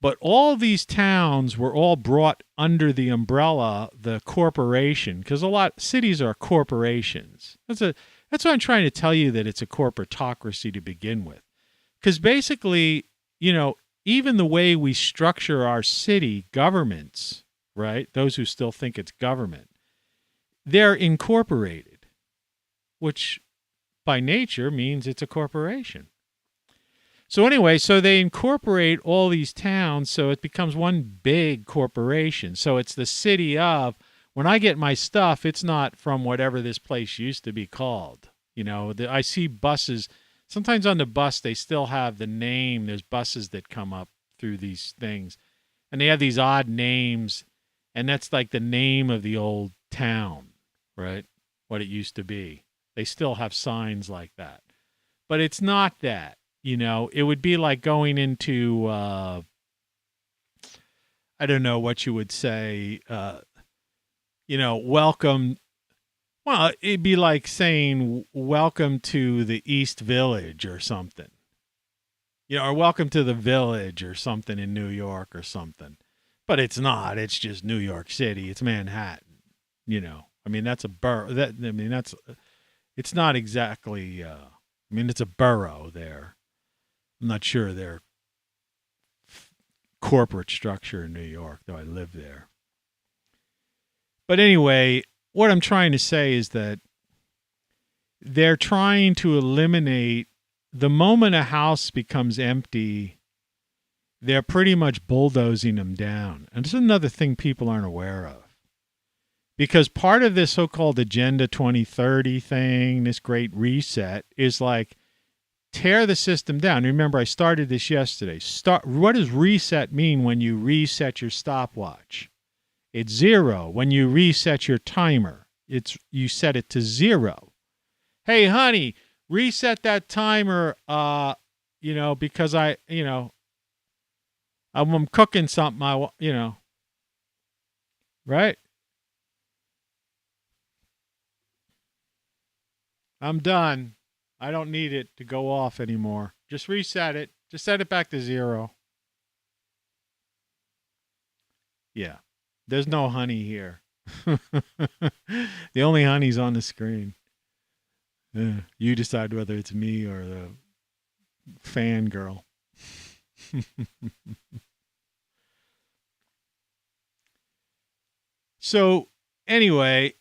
A: But all these towns were all brought under the umbrella, the corporation, because a lot cities are corporations. That's what I'm trying to tell you, that it's a corporatocracy to begin with. Because basically, even the way we structure our city governments, right? Those who still think it's government, they're incorporated, which by nature means it's a corporation. So anyway, so they incorporate all these towns, so it becomes one big corporation. So it's the city of, when I get my stuff, it's not from whatever this place used to be called. I see buses. Sometimes on the bus, they still have the name. There's buses that come up through these things, and they have these odd names, and that's like the name of the old town, right? What it used to be. They still have signs like that. But it's not that, It would be like going into, I don't know what you would say, welcome. Well, it'd be like saying, welcome to the East Village or something. Or welcome to the Village or something in New York or something. But it's not. It's just New York City. It's Manhattan. That's a borough. It's not exactly, it's a borough there. I'm not sure their corporate structure in New York, though I live there. But anyway, what I'm trying to say is that they're trying to eliminate, the moment a house becomes empty, they're pretty much bulldozing them down. And this is another thing people aren't aware of. Because part of this so-called Agenda 2030 thing, this great reset, is like tear the system down. Remember, I started this yesterday. What does reset mean when you reset your stopwatch? It's 0. When you reset your timer, you set it to 0. Hey, honey, reset that timer, because I'm cooking something, right? I'm done. I don't need it to go off anymore. Just reset it. Just set it back to 0. Yeah. There's no honey here. The only honey's on the screen. You decide whether it's me or the fangirl. So, anyway,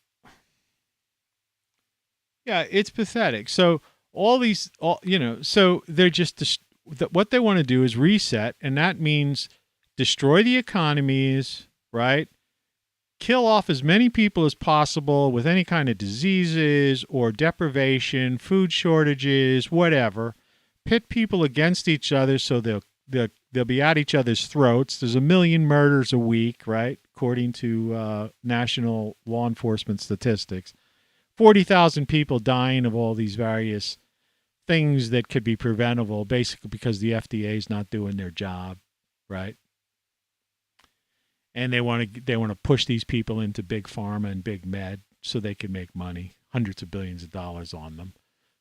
A: yeah, it's pathetic. So, so they're just, what they want to do is reset, and that means destroy the economies, right? Kill off as many people as possible with any kind of diseases or deprivation, food shortages, whatever. Pit people against each other so they'll be at each other's throats. There's 1 million murders a week, right? According to national law enforcement statistics. 40,000 people dying of all these various things that could be preventable, basically because the FDA is not doing their job, right? And they want to push these people into big pharma and big med so they can make money, hundreds of billions of dollars on them.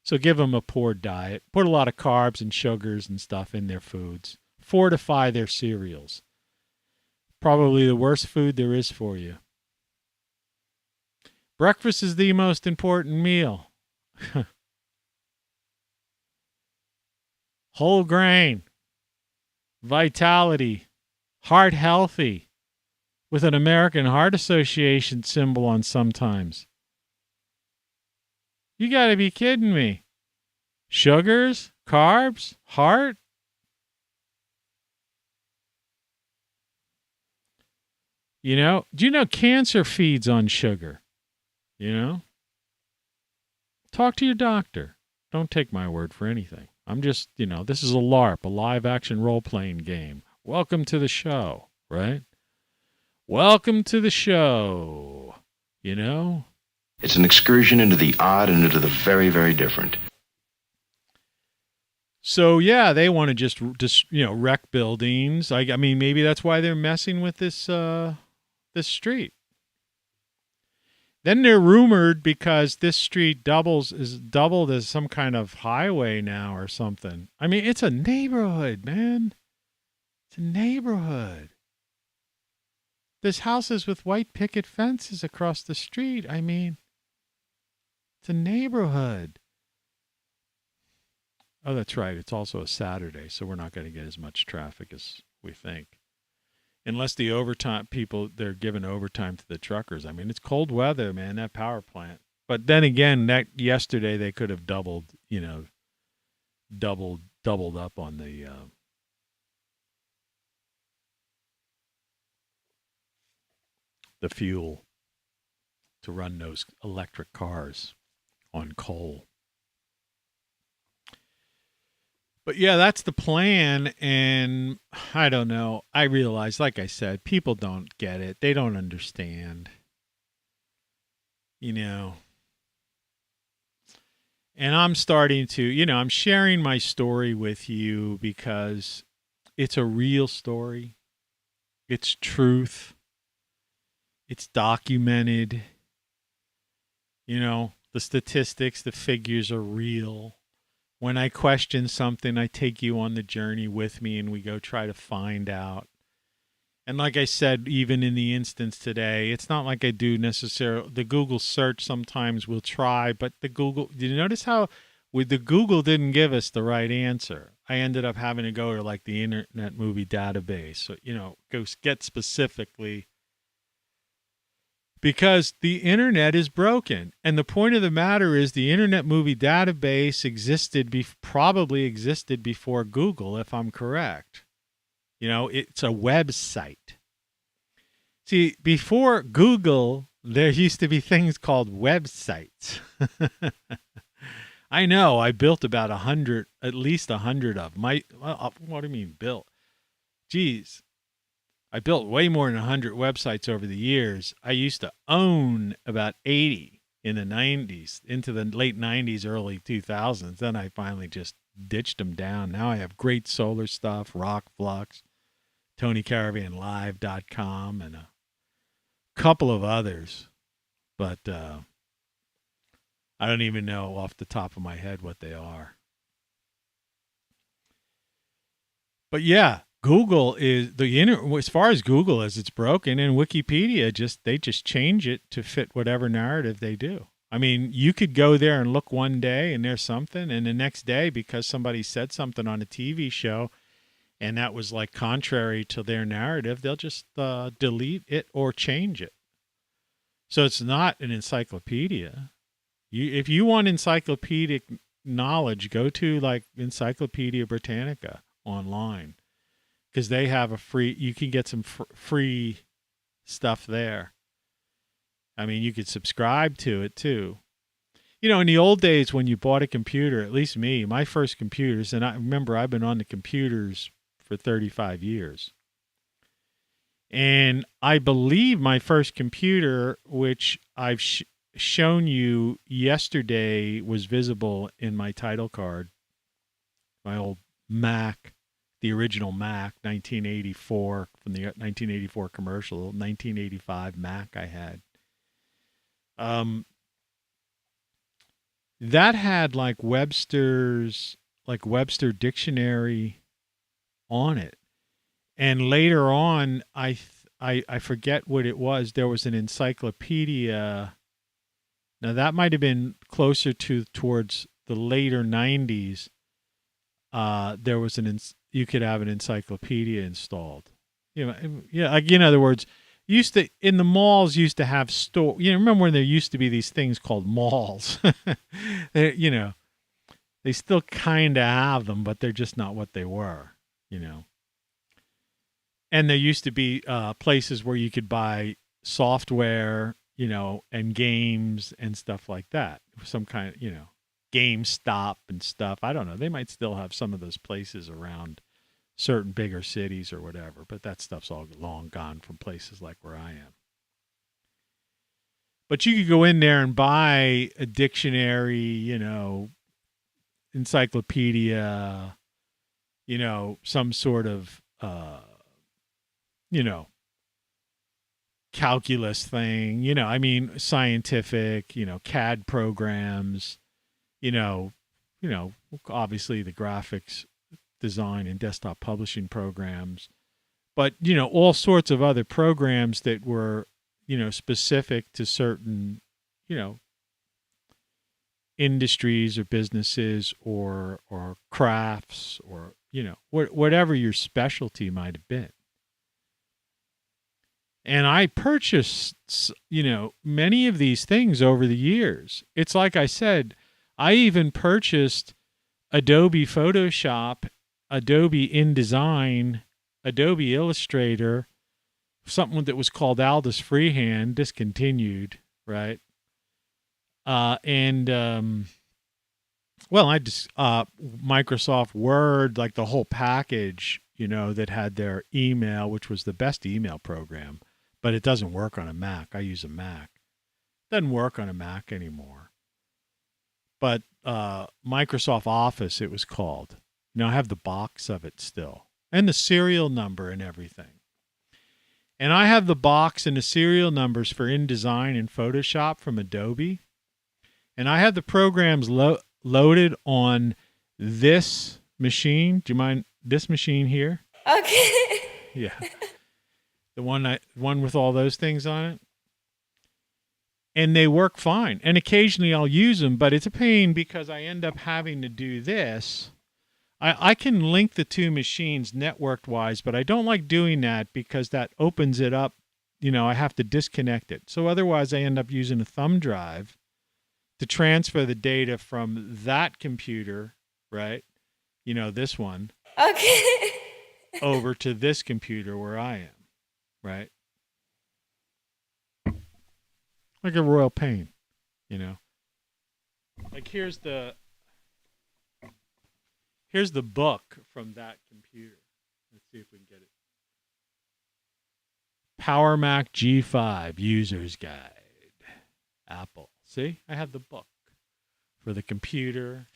A: So give them a poor diet, put a lot of carbs and sugars and stuff in their foods, fortify their cereals. Probably the worst food there is for you. Breakfast is the most important meal. Whole grain, vitality, heart healthy, with an American Heart Association symbol on sometimes. You got to be kidding me. Sugars, carbs, heart. Do you know cancer feeds on sugar? Talk to your doctor. Don't take my word for anything. I'm just, this is a LARP, a live action role-playing game. Welcome to the show, right? Welcome to the show,
C: It's an excursion into the odd and into the very, very different.
A: So, yeah, they want to just wreck buildings. I mean, maybe that's why they're messing with this street. Then they're rumored because this street is doubled as some kind of highway now or something. I mean, it's a neighborhood, man. It's a neighborhood. There's houses with white picket fences across the street. I mean, it's a neighborhood. Oh, that's right. It's also a Saturday, so we're not going to get as much traffic as we think. Unless the overtime people, they're giving overtime to the truckers. I mean, it's cold weather, man, that power plant. But then again, yesterday they could have doubled up on the fuel to run those electric cars on coal. But yeah, that's the plan, and I don't know. I realize, like I said, people don't get it. They don't understand. And I'm starting to, I'm sharing my story with you because it's a real story. It's truth. It's documented. The statistics, the figures are real. When I question something, I take you on the journey with me and we go try to find out. And like I said, even in the instance today, it's not like I do necessarily, the Google search sometimes will try, but did you notice how the Google didn't give us the right answer? I ended up having to go to like the Internet Movie Database. So, go get specifically, because the internet is broken. And the point of the matter is the Internet Movie Database probably existed before Google, if I'm correct. It's a website. See, before Google There used to be things called websites. I know. I built about 100, at least 100 of them. What do you mean built? Geez. I built way more than 100 websites over the years. I used to own about 80 in the 90s, into the late 90s, early 2000s. Then I finally just ditched them down. Now I have great solar stuff, ROCKFLUX, TonyCaravanLive.com, and a couple of others. But I don't even know off the top of my head what they are. But yeah, Google is as far as Google is, it's broken, and Wikipedia they just change it to fit whatever narrative they do. I mean, you could go there and look one day and there's something, and the next day, because somebody said something on a TV show and that was like contrary to their narrative, they'll just delete it or change it. So it's not an encyclopedia. If you want encyclopedic knowledge, go to like Encyclopedia Britannica online, because they have you can get some free stuff there. I mean, you could subscribe to it too. You know, in the old days when you bought a computer, at least me, my first computers, and I remember I've been on the computers for 35 years. And I believe my first computer, which I've shown you yesterday, was visible in my title card. My old Mac, the original Mac, 1984, from the 1984 commercial, 1985 Mac I had. That had like Webster Dictionary on it. And later on, I forget what it was. There was an encyclopedia. Now that might have been closer towards the later 90s. There was you could have an encyclopedia installed. You know, yeah. Like, in other words, in the malls used to have store. You know, remember when there used to be these things called malls? You know, they still kind of have them, but they're just not what they were. You know. And there used to be places where you could buy software, you know, and games and stuff like that. Some kind of, you know, GameStop and stuff. I don't know. They might still have some of those places around certain bigger cities or whatever, but that stuff's all long gone from places like where I am. But you could go in there and buy a dictionary, you know, encyclopedia, you know, some sort of, you know, calculus thing, you know, I mean, scientific, you know, CAD programs, you know, obviously the graphics design and desktop publishing programs, but, you know, all sorts of other programs that were, you know, specific to certain, you know, industries or businesses or crafts or, you know, whatever your specialty might have been. And I purchased, you know, many of these things over the years. It's like I said, I even purchased Adobe Photoshop, Adobe InDesign, Adobe Illustrator, something that was called Aldous Freehand, discontinued, right? Well, I just, Microsoft Word, like the whole package, you know, that had their email, which was the best email program. But it doesn't work on a Mac. I use a Mac. Doesn't work on a Mac anymore. But Microsoft Office, it was called. You know, I have the box of it still. And the serial number and everything. And I have the box and the serial numbers for InDesign and Photoshop from Adobe. And I have the programs loaded on this machine. Do you mind this machine here?
H: Okay.
A: Yeah. The one with all those things on it. And they work fine. And occasionally I'll use them, but it's a pain because I end up having to do this. I can link the two machines networked-wise, but I don't like doing that because that opens it up. You know, I have to disconnect it. So otherwise I end up using a thumb drive to transfer the data from that computer, right? You know, this one.
H: Okay.
A: Over to this computer where I am. Right. like a royal pain, you know. Like here's the book from that computer. Let's see if we can get it. Power Mac G5 User's Guide. Apple. See? I have the book for the computer.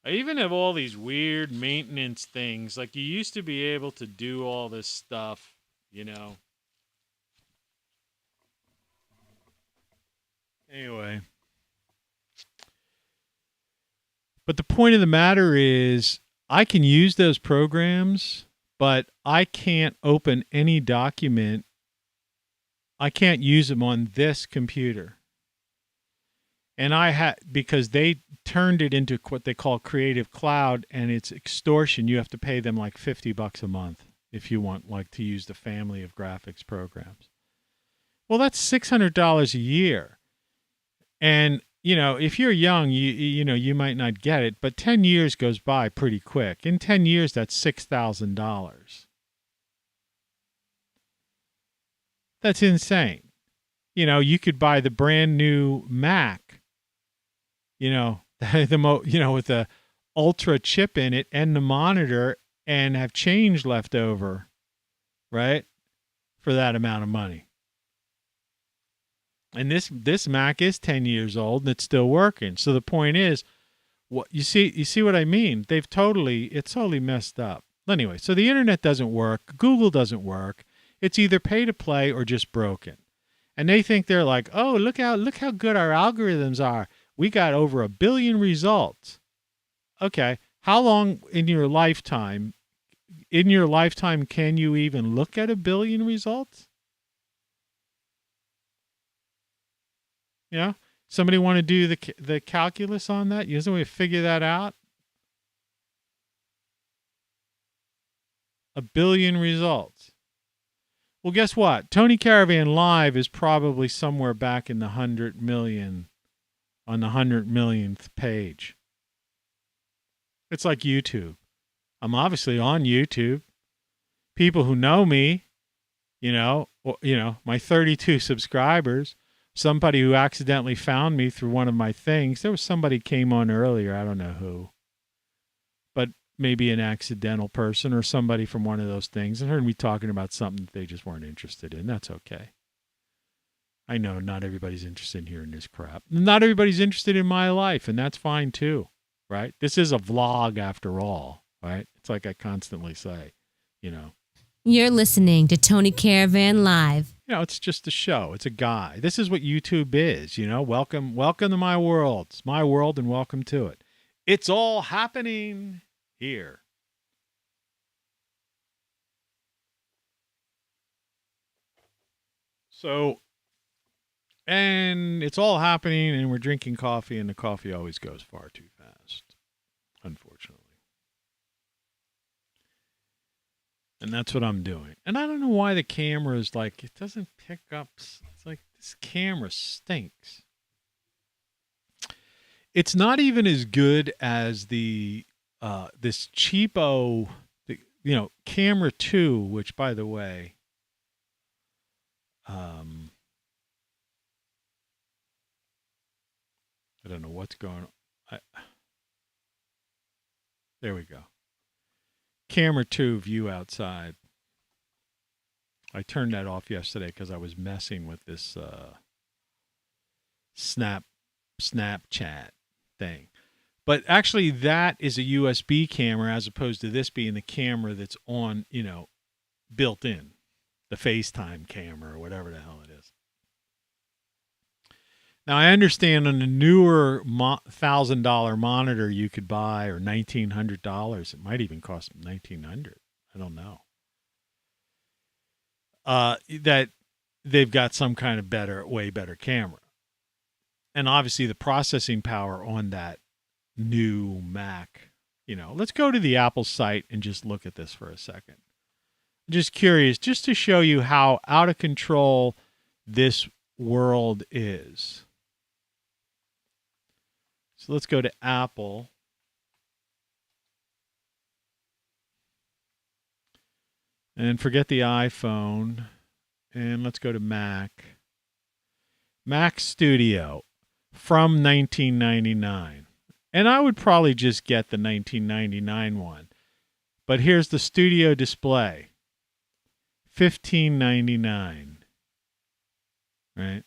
A: I even have all these weird maintenance things. Like you used to be able to do all this stuff, you know. Anyway. But the point of the matter is I can use those programs, but I can't open any document. I can't use them on this computer. And because they turned it into what they call Creative Cloud, and it's extortion. You have to pay them like $50 a month if you want like to use the family of graphics programs. Well, that's $600 a year. And, you know, if you're young, you might not get it, but 10 years goes by pretty quick. In 10 years, that's $6,000. That's insane. You know, you could buy the brand new Mac, you know, with the ultra chip in it and the monitor and have change left over, right? For that amount of money. And this Mac is 10 years old and it's still working. So the point is, what you see what I mean? It's totally messed up. Anyway, so the internet doesn't work, Google doesn't work. It's either pay to play or just broken. And they think they're like, "Oh, look how good our algorithms are. We got over 1 billion results." Okay, how long in your lifetime can you even look at 1 billion results? You know, somebody want to do the calculus on that? You know, somebody figure that out? 1 billion results. Well, guess what? Tony Caravan Live is probably somewhere back in the 100 million, on the 100 millionth page. It's like YouTube. I'm obviously on YouTube. People who know me, my 32 subscribers, somebody who accidentally found me through one of my things. There was somebody came on earlier. I don't know who. But maybe an accidental person or somebody from one of those things and heard me talking about something that they just weren't interested in. That's okay. I know not everybody's interested in hearing this crap. Not everybody's interested in my life, and that's fine too, right? This is a vlog after all, right? It's like I constantly say, you know.
E: You're listening to Tony Caravan Live.
A: You know, it's just a show. It's a guy. This is what YouTube is, you know. Welcome to my world. It's my world and welcome to it. It's all happening here. So, and it's all happening and we're drinking coffee and the coffee always goes far too fast, unfortunately. And that's what I'm doing. And I don't know why the camera is like, it doesn't pick up. It's like this camera stinks. It's not even as good as the this cheapo, Camera 2, which by the way, I don't know what's going on. There we go. Camera 2 view outside. I turned that off yesterday because I was messing with this Snapchat thing. But actually that is a USB camera as opposed to this being the camera that's on, built in. The FaceTime camera or whatever the hell it is. Now, I understand on the newer $1,000 monitor you could buy, or $1,900. It might even cost $1,900. I don't know. That they've got some kind of way better camera. And obviously the processing power on that new Mac. Let's go to the Apple site and just look at this for a second. I'm just curious, just to show you how out of control this world is. So let's go to Apple. And forget the iPhone. and let's go to Mac. Mac Studio from 1999. And I would probably just get the 1999 one. But here's the studio display. $15.99. Right?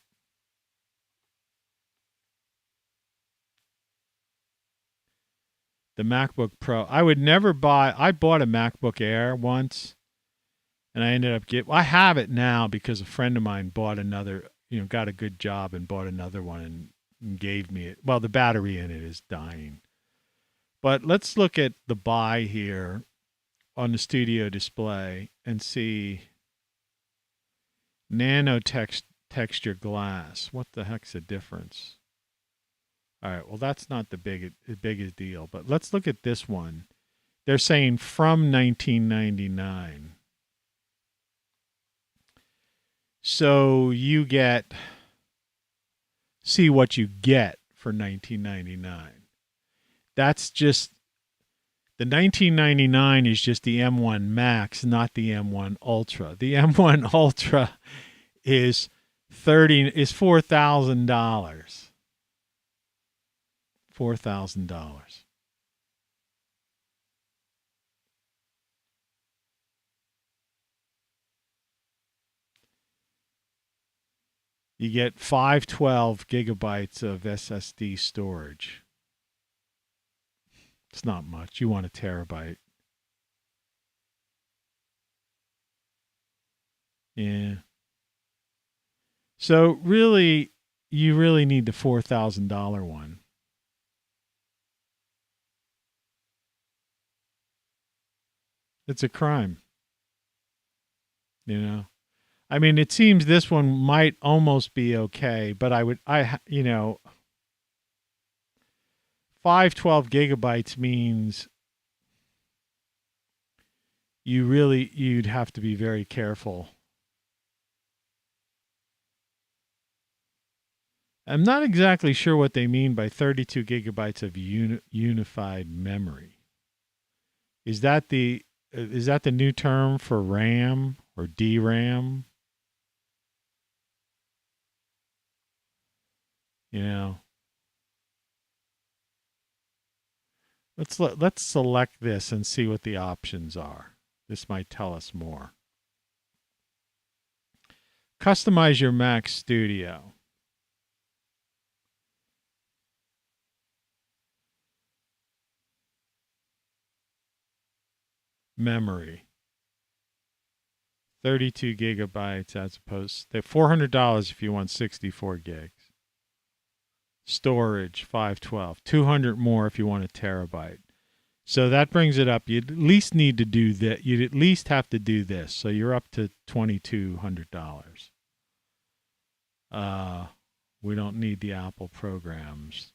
A: The MacBook Pro. I would never buy. I bought a MacBook Air once, and I ended up I have it now because a friend of mine bought another, got a good job and bought another one and gave me it. Well, the battery in it is dying. But let's look at the buy here on the studio display and see nano texture glass. What the heck's the difference? All right, well, that's not the biggest deal, but let's look at this one. They're saying from 1999. So you see what you get for 1999. That's just, the 1999 is just the M1 Max, not the M1 Ultra. The M1 Ultra is $4,000. $4,000. You get 512 gigabytes of SSD storage. It's not much. You want a terabyte. Yeah. So really, you really need the $4,000 one. It's a crime. I mean, it seems this one might almost be okay, but 512 gigabytes means you'd have to be very careful. I'm not exactly sure what they mean by 32 gigabytes of unified memory. Is that the new term for RAM or DRAM? Let's select this and see what the options are. This might tell us more. Customize your Mac Studio. Memory. 32 gigabytes as opposed to $400 if you want 64 gigs. Storage, 512. 200 more if you want a terabyte. So that brings it up. You'd at least need to do that. You'd at least have to do this. So you're up to $2,200. We don't need the Apple programs.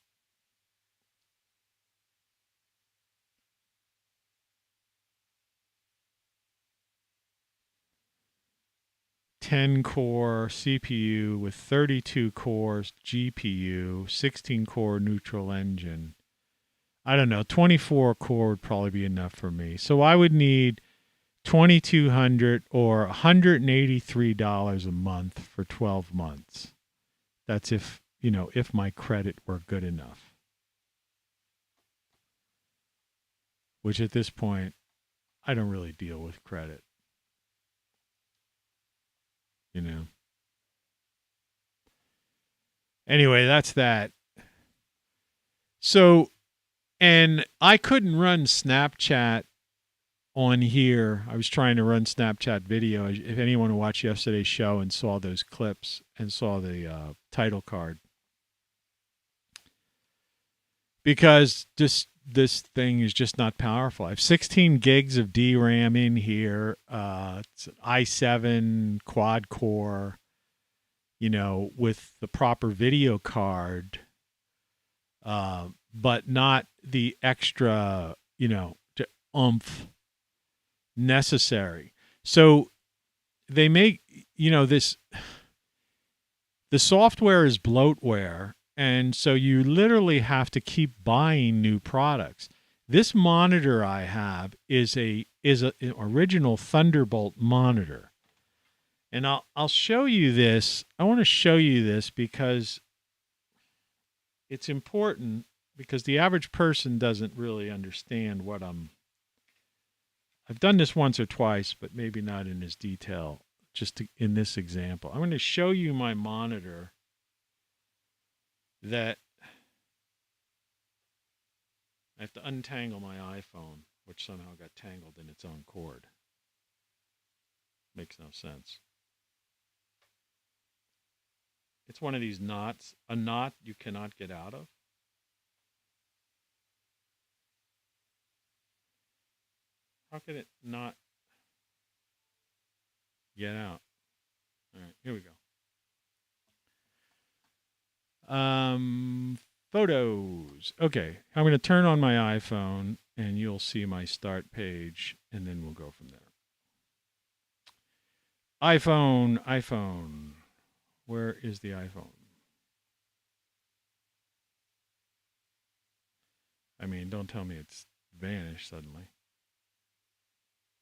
A: '10-core CPU with 32 cores GPU, 16-core neutral engine. I don't know, 24-core would probably be enough for me. So I would need $2,200 or $183 a month for 12 months. That's if my credit were good enough. Which at this point, I don't really deal with credit. Anyway, that's that. So, and I couldn't run Snapchat on here. I was trying to run Snapchat video. If anyone watched yesterday's show and saw those clips and saw the title card. Because this thing is just not powerful. I have 16 gigs of DRAM in here. It's an i7 quad core, with the proper video card, but not the extra, oomph necessary. So they make, the software is bloatware. And so you literally have to keep buying new products. This monitor I have is a original Thunderbolt monitor. And I'll show you this. I want to show you this because it's important, because the average person doesn't really understand what I've done this once or twice, but maybe not in this detail, in this example. I'm going to show you my monitor that I have to untangle my iPhone, which somehow got tangled in its own cord. Makes no sense. It's one of these knots, a knot you cannot get out of. How can it not get out? All right, here we go. Photos. Okay, I'm going to turn on my iPhone, and you'll see my start page, and then we'll go from there. iPhone. Where is the iPhone? I mean, don't tell me it's vanished suddenly.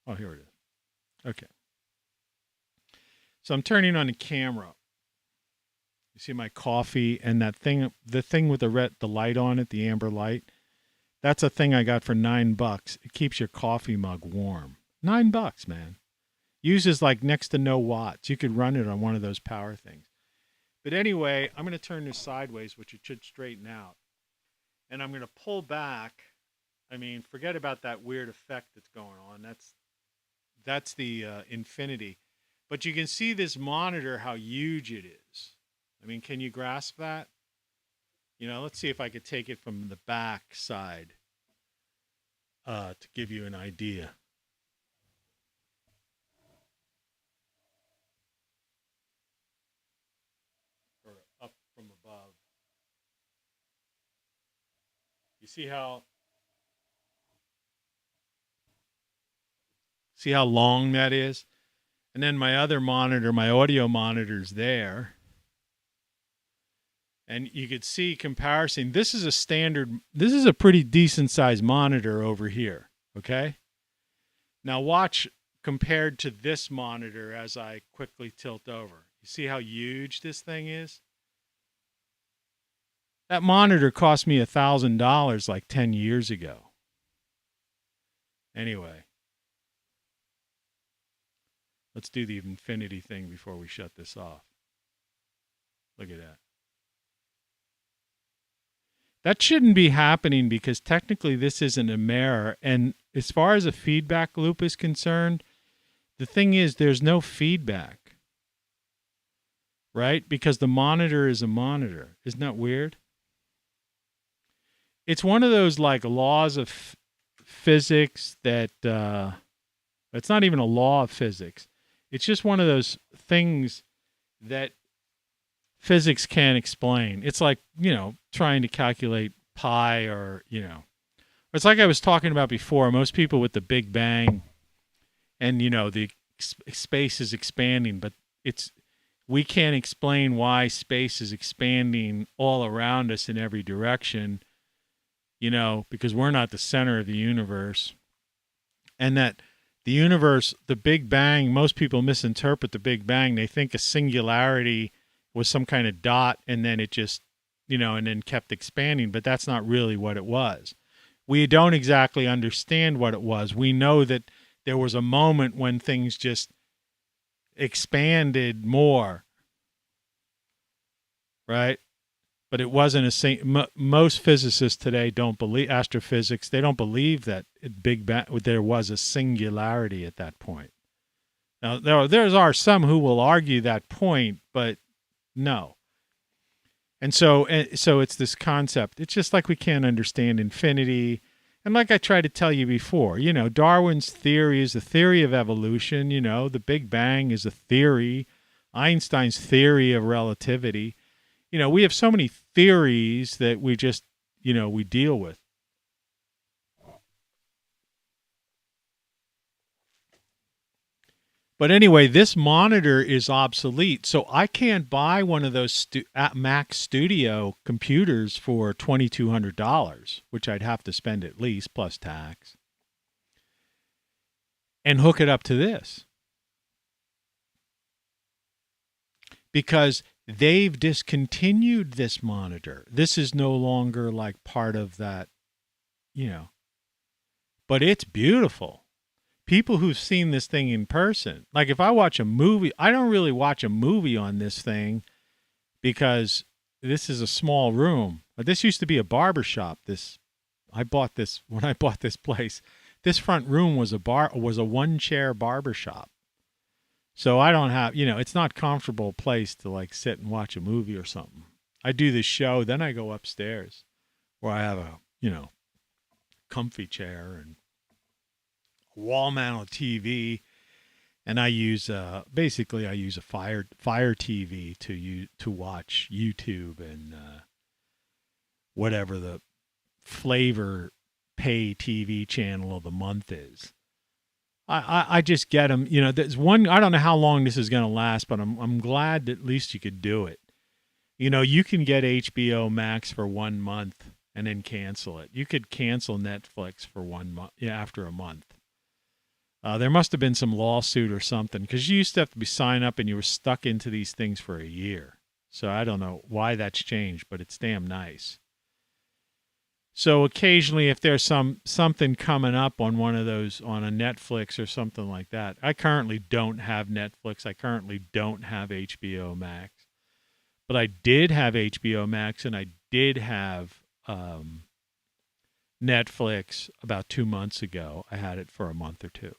A: Oh, here it is. Okay. So I'm turning on the camera. You see my coffee and that thing, the thing with the light on it, the amber light. That's a thing I got for $9. It keeps your coffee mug warm. $9, man. Uses like next to no watts. You could run it on one of those power things. But anyway, I'm going to turn this sideways, which it should straighten out. And I'm going to pull back. I mean, forget about that weird effect that's going on. That's the infinity. But you can see this monitor, how huge it is. I mean, can you grasp that? You know, let's see if I could take it from the back side to give you an idea. Or up from above. You see how long that is? And then my other monitor, my audio monitor's there. And you could see comparison. This is a pretty decent sized monitor over here. Okay. Now watch compared to this monitor as I quickly tilt over. You see how huge this thing is? That monitor cost me $1,000 like 10 years ago. Anyway. Let's do the infinity thing before we shut this off. Look at that. That shouldn't be happening because technically this isn't a mirror. And as far as a feedback loop is concerned, the thing is there's no feedback. Right? Because the monitor is a monitor. Isn't that weird? It's one of those like laws of physics that it's not even a law of physics. It's just one of those things that physics can't explain. It's like, trying to calculate pi or, it's like I was talking about before. Most people with the Big Bang and, the space is expanding, but we can't explain why space is expanding all around us in every direction, because we're not the center of the universe. And that the universe, the Big Bang, most people misinterpret the Big Bang. They think a singularity was some kind of dot and then it just, and then kept expanding, but that's not really what it was. We don't exactly understand what it was. We know that there was a moment when things just expanded more, right? But it wasn't most physicists today don't believe, astrophysics, they don't believe that Big Bang, there was a singularity at that point. Now, there are some who will argue that point, but no. And so it's this concept. It's just like we can't understand infinity. And like I tried to tell you before, Darwin's theory is a theory of evolution. The Big Bang is a theory. Einstein's theory of relativity. We have so many theories that we just, we deal with. But anyway, this monitor is obsolete, so I can't buy one of those Mac Studio computers for $2,200, which I'd have to spend at least, plus tax, and hook it up to this. because they've discontinued this monitor. This is no longer like part of that, but it's beautiful. People who've seen this thing in person, like if I watch a movie, I don't really watch a movie on this thing because this is a small room. This used to be a barber shop. I bought this when I bought this place. This front room was a one-chair barber shop. So I don't have, it's not a comfortable place to like sit and watch a movie or something. I do this show, then I go upstairs where I have a, comfy chair and a wall-mounted TV, and I use a Fire TV to watch YouTube and whatever the flavor pay TV channel of the month is. I just get them. There's one. I don't know how long this is going to last, but I'm glad that at least you could do it. You can get HBO Max for 1 month and then cancel it. You could cancel Netflix for 1 month. Yeah, after a month. There must have been some lawsuit or something because you used to have to sign up and you were stuck into these things for a year. So I don't know why that's changed, but it's damn nice. So occasionally, if there's something coming up on one of those, on a Netflix or something like that, I currently don't have Netflix. I currently don't have HBO Max. But I did have HBO Max and I did have Netflix about 2 months ago. I had it for a month or two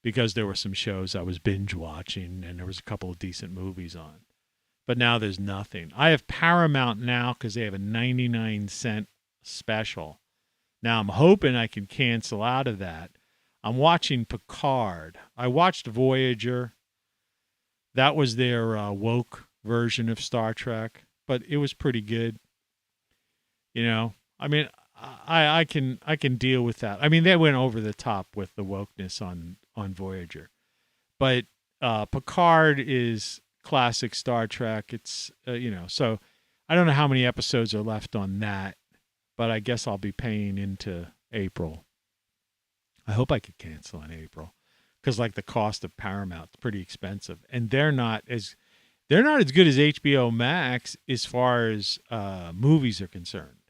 A: because there were some shows I was binge watching and there was a couple of decent movies on. But now there's nothing. I have Paramount now because they have a 99-cent special. Now I'm hoping I can cancel out of that. I'm watching Picard. I watched Voyager. That was their woke version of Star Trek, but it was pretty good. I mean, I can deal with that. I mean, they went over the top with the wokeness on Voyager, but Picard is classic Star Trek. It's so I don't know how many episodes are left on that. But I guess I'll be paying into April. I hope I could cancel in April because like the cost of Paramount is pretty expensive, and they're not as good as HBO Max as far as movies are concerned.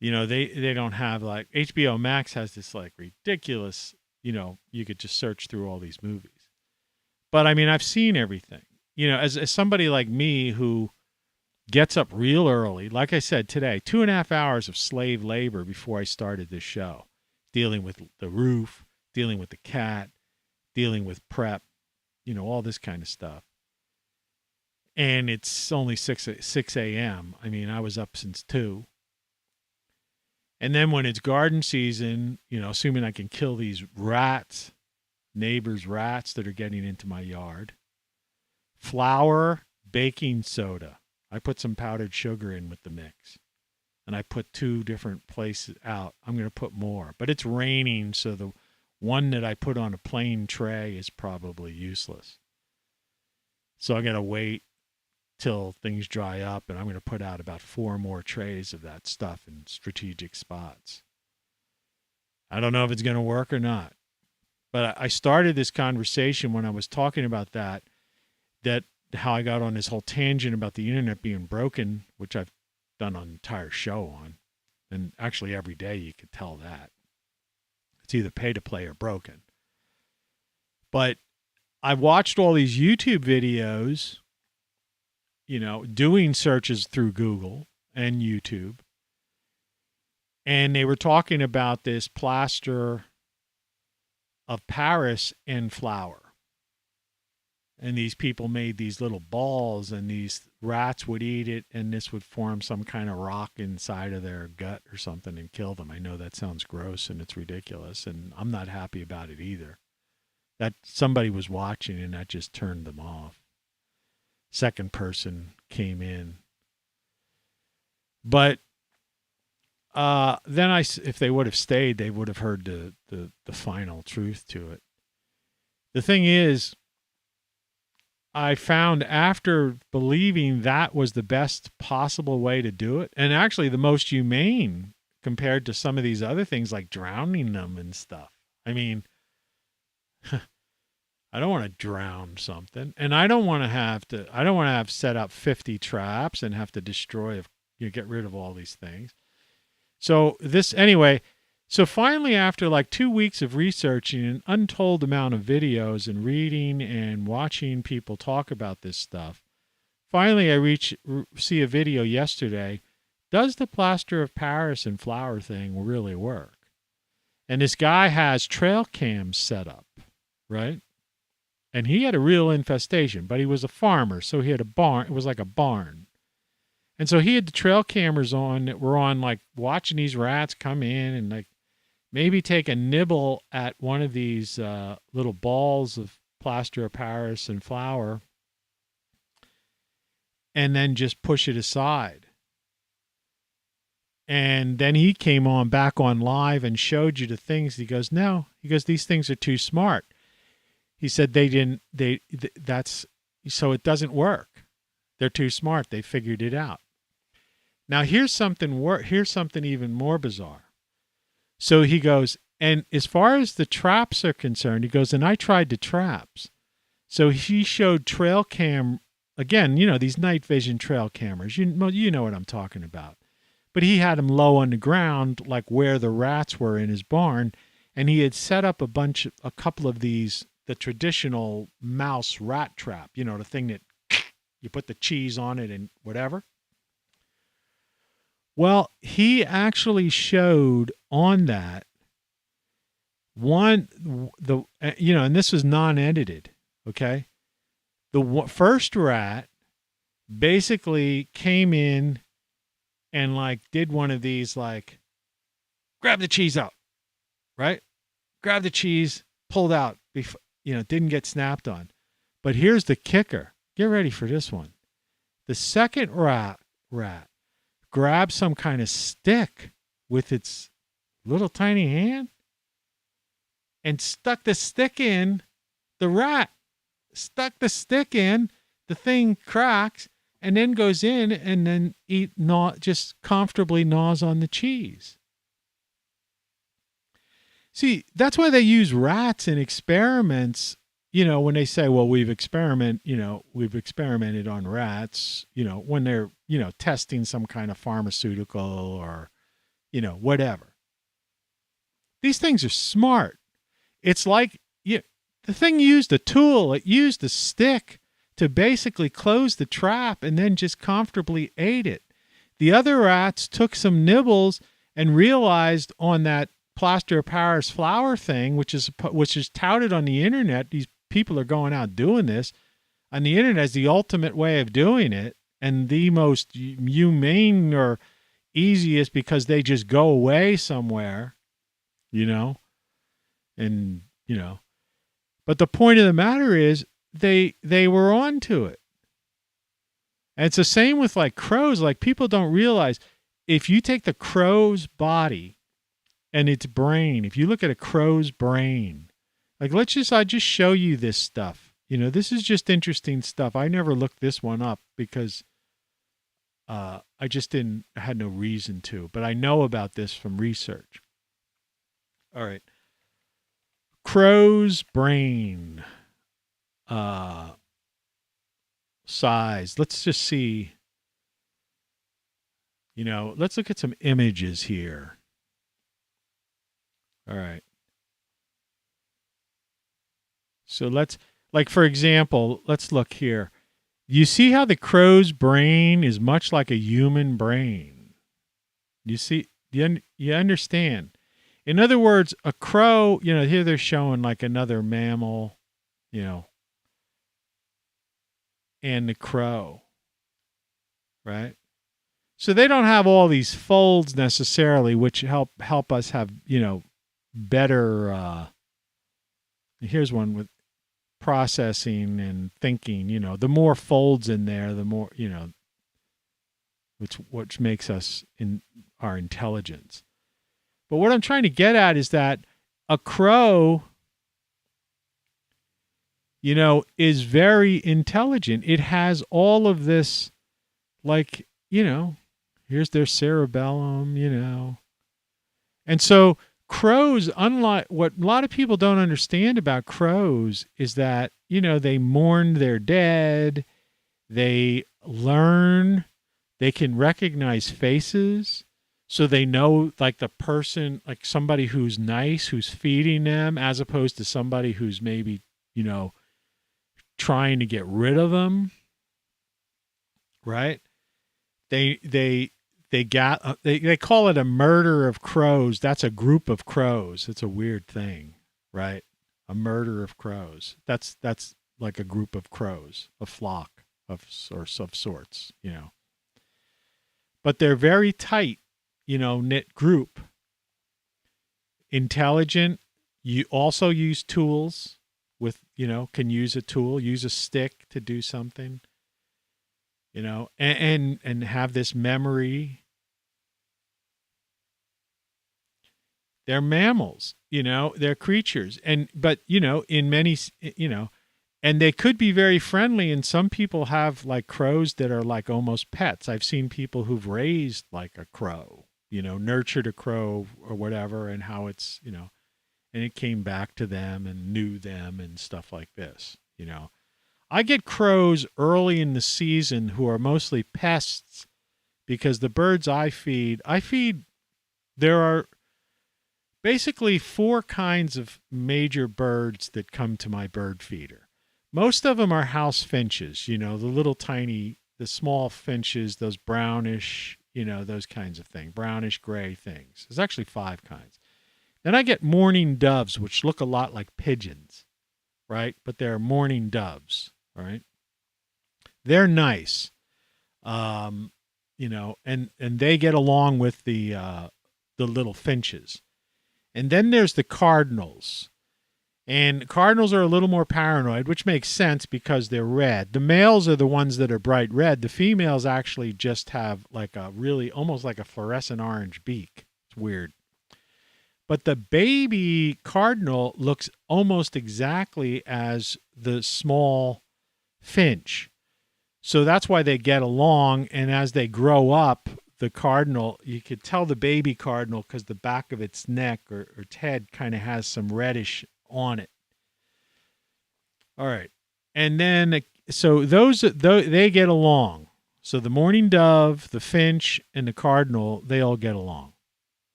A: They don't have like HBO Max has this like ridiculous. You could just search through all these movies. But I mean, I've seen everything. As somebody like me who gets up real early. Like I said today, 2.5 hours of slave labor before I started this show, dealing with the roof, dealing with the cat, dealing with prep, all this kind of stuff. And it's only 6 a.m. I mean, I was up since 2. And then when it's garden season, assuming I can kill these rats, neighbors' rats that are getting into my yard, flour, baking soda. I put some powdered sugar in with the mix, and I put 2 different places out. I'm going to put more, but it's raining, so the one that I put on a plain tray is probably useless. So I got to wait till things dry up, and I'm going to put out about 4 more trays of that stuff in strategic spots. I don't know if it's going to work or not, but I started this conversation when I was talking about that how I got on this whole tangent about the internet being broken, which I've done an entire show on. And actually every day you could tell that. It's either pay to play or broken. But I watched all these YouTube videos, doing searches through Google and YouTube. And they were talking about this plaster of Paris and flour. And these people made these little balls, and these rats would eat it, and this would form some kind of rock inside of their gut or something and kill them. I know that sounds gross and it's ridiculous, and I'm not happy about it either. That somebody was watching, and that just turned them off. Second person came in. But then if they would have stayed, they would have heard the final truth to it. The thing is, I found after believing that was the best possible way to do it, and actually the most humane compared to some of these other things like drowning them and stuff. I mean, I don't want to drown something, and I don't want to have set up 50 traps and have to destroy, get rid of all these things. So so finally, after like 2 weeks of researching an untold amount of videos and reading and watching people talk about this stuff, finally I see a video yesterday. Does the plaster of Paris and flour thing really work? And this guy has trail cams set up, right? And he had a real infestation, but he was a farmer, so he had a barn. It was like a barn. And so he had the trail cameras on that were on, like, watching these rats come in and, like, maybe take a nibble at one of these little balls of plaster of Paris and flour and then just push it aside. And then he came back on live and showed you the things. He goes, no. He goes, these things are too smart. He said so it doesn't work. They're too smart. They figured it out. Now here's something even more bizarre. So he goes, and as far as the traps are concerned, he goes, and I tried the traps. So he showed trail cam, again, these night vision trail cameras. You know what I'm talking about. But he had them low on the ground, like where the rats were in his barn, and he had set up a couple of these, the traditional mouse rat trap, the thing that you put the cheese on it and whatever. Well, he actually showed on that and this was non-edited, okay? The first rat basically came in and like did one of these, like, grab the cheese out, right? Grab the cheese, pulled out, didn't get snapped on. But here's the kicker. Get ready for this one. The second rat grabbed some kind of stick with its little tiny hand and stuck the stick in. The rat stuck the stick in. The thing cracks and then goes in and then just comfortably gnaws on the cheese. See, that's why they use rats in experiments. When they say, well, we've experimented on rats, when they're, testing some kind of pharmaceutical or, whatever. These things are smart. It's like the thing used a tool. It used a stick to basically close the trap and then just comfortably ate it. The other rats took some nibbles and realized on that plaster of Paris flour thing, which is touted on the internet. These people are going out doing this on the internet as the ultimate way of doing it and the most humane or easiest because they just go away somewhere, but the point of the matter is they were onto it. And it's the same with like crows. Like, people don't realize, if you take the crow's body and its brain, if you look at a crow's brain, like, I just show you this stuff. This is just interesting stuff. I never looked this one up because I had no reason to, but I know about this from research. All right. Crow's brain size. Let's just see. Let's look at some images here. All right. So for example, let's look here. You see how the crow's brain is much like a human brain. You see, you understand. In other words, a crow, here they're showing like another mammal, and the crow, right? So they don't have all these folds necessarily, which help us have, better, here's one with processing and thinking, the more folds in there, the more, which makes us in our intelligence. But what I'm trying to get at is that a crow, is very intelligent. It has all of this, like, here's their cerebellum, And so crows, unlike what a lot of people don't understand about crows, is that, they mourn their dead. They learn. They can recognize faces. So they know, like, the person, like somebody who's nice, who's feeding them, as opposed to somebody who's maybe, trying to get rid of them. Right? They call it a murder of crows. That's a group of crows. It's a weird thing, right? A murder of crows. That's like a group of crows, a flock of sorts, But they're very tight, knit group. Intelligent. You also use tools with, can use a tool, use a stick to do something, and have this memory. They're mammals, they're creatures. But in many, and they could be very friendly. And some people have like crows that are like almost pets. I've seen people who've raised like a crow, nurtured a crow or whatever, and how it's, and it came back to them and knew them and stuff like this, I get crows early in the season who are mostly pests because the birds I feed, there are basically 4 kinds of major birds that come to my bird feeder. Most of them are house finches, the little tiny, the small finches, those brownish, those kinds of things, brownish gray things. There's actually 5 kinds. Then I get mourning doves, which look a lot like pigeons, right? But they're mourning doves, right? They're nice, and they get along with the little finches. And then there's the cardinals. And cardinals are a little more paranoid, which makes sense because they're red. The males are the ones that are bright red. The females actually just have like a really almost like a fluorescent orange beak. It's weird. But the baby cardinal looks almost exactly as the small finch. So that's why they get along. And as they grow up, the cardinal, you could tell the baby cardinal because the back of its neck or its head kind of has some reddish on it. All right. And then, so they get along. So the mourning dove, the finch, and the cardinal, they all get along.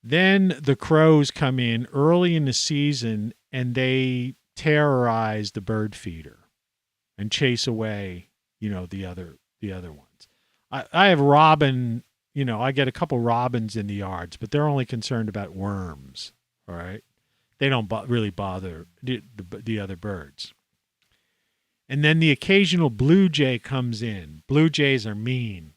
A: Then the crows come in early in the season and they terrorize the bird feeder and chase away, the other ones. I have robin, I get a couple robins in the yards, but they're only concerned about worms. All right. They don't really bother the other birds. And then the occasional blue jay comes in. Blue jays are mean.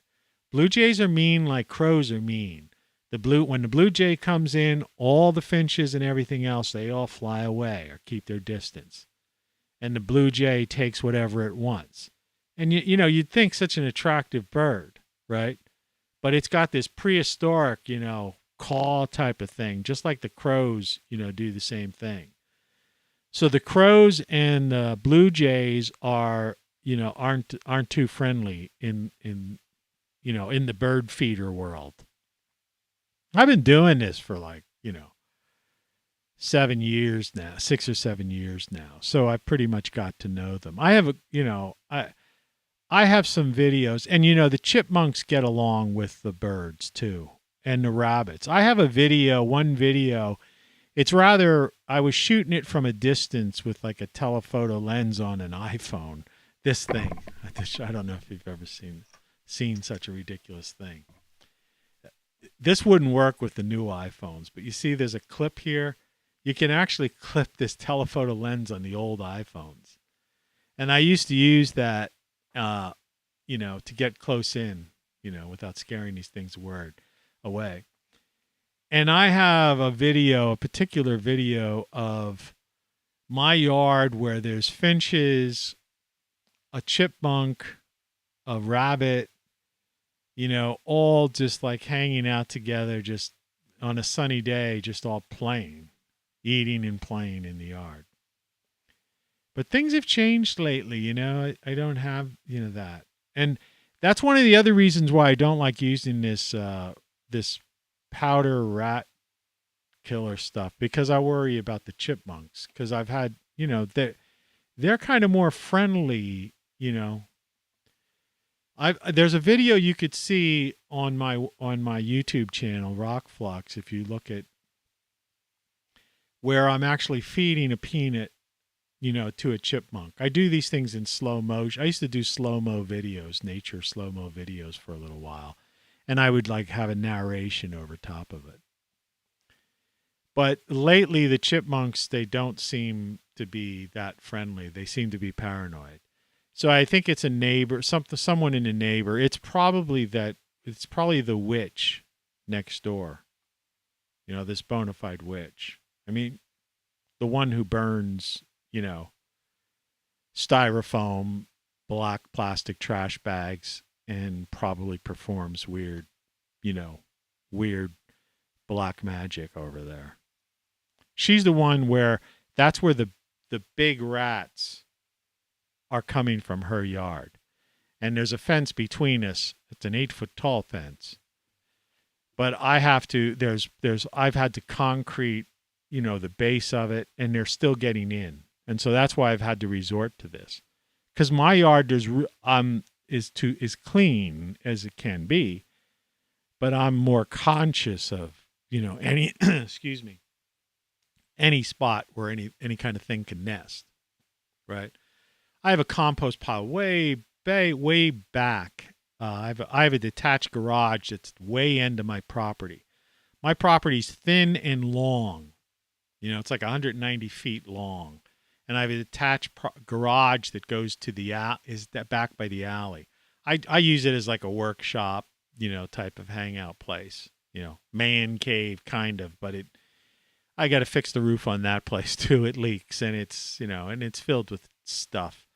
A: Blue jays are mean like crows are mean. When the blue jay comes in, all the finches and everything else, they all fly away or keep their distance. And the blue jay takes whatever it wants. And, you'd think such an attractive bird, right? But it's got this prehistoric, call type of thing, just like the crows, do the same thing. So the crows and the blue jays aren't too friendly in the bird feeder world. I've been doing this for 7 years now, 6 or 7 years now. So I pretty much got to know them. I have I have some videos, and the chipmunks get along with the birds too, and the rabbits. I have one video. I was shooting it from a distance with like a telephoto lens on an iPhone. This thing, I don't know if you've ever seen such a ridiculous thing. This wouldn't work with the new iPhones, but you see there's a clip here. You can actually clip this telephoto lens on the old iPhones. And I used to use that, to get close in, without scaring these things away. And I have a particular video of my yard where there's finches, a chipmunk, a rabbit, all just like hanging out together, just on a sunny day, just all playing, eating and playing in the yard. But things have changed lately, I don't have, that. And that's one of the other reasons why I don't like using this powder rat killer stuff because I worry about the chipmunks because I've had, they're kind of more friendly, there's a video you could see on my YouTube channel, ROCKFLUX, if you look at where I'm actually feeding a peanut, to a chipmunk. I do these things in slow motion. I used to do slow-mo videos, nature slow-mo videos for a little while. And I would like have a narration over top of it. But lately the chipmunks, they don't seem to be that friendly. They seem to be paranoid. So I think it's a neighbor, someone in a neighbor. It's probably the witch next door. This bona fide witch. I mean, the one who burns, styrofoam, black plastic trash bags, and probably performs weird black magic over there. She's the one where that's where the big rats are coming from her yard. And there's a fence between us. It's an 8-foot tall fence. But I have to, I've had to concrete, the base of it, and they're still getting in. And so that's why I've had to resort to this. Because my yard is clean as it can be, but I'm more conscious of, any, excuse me, any spot where any kind of thing can nest, right? I have a compost pile way back. I have a detached garage that's way into my property. My property's thin and long. It's like 190 feet long. And I have a detached garage that goes to back by the alley. I use it as like a workshop, type of hangout place, man cave kind of, but I got to fix the roof on that place too. It leaks and it's filled with stuff.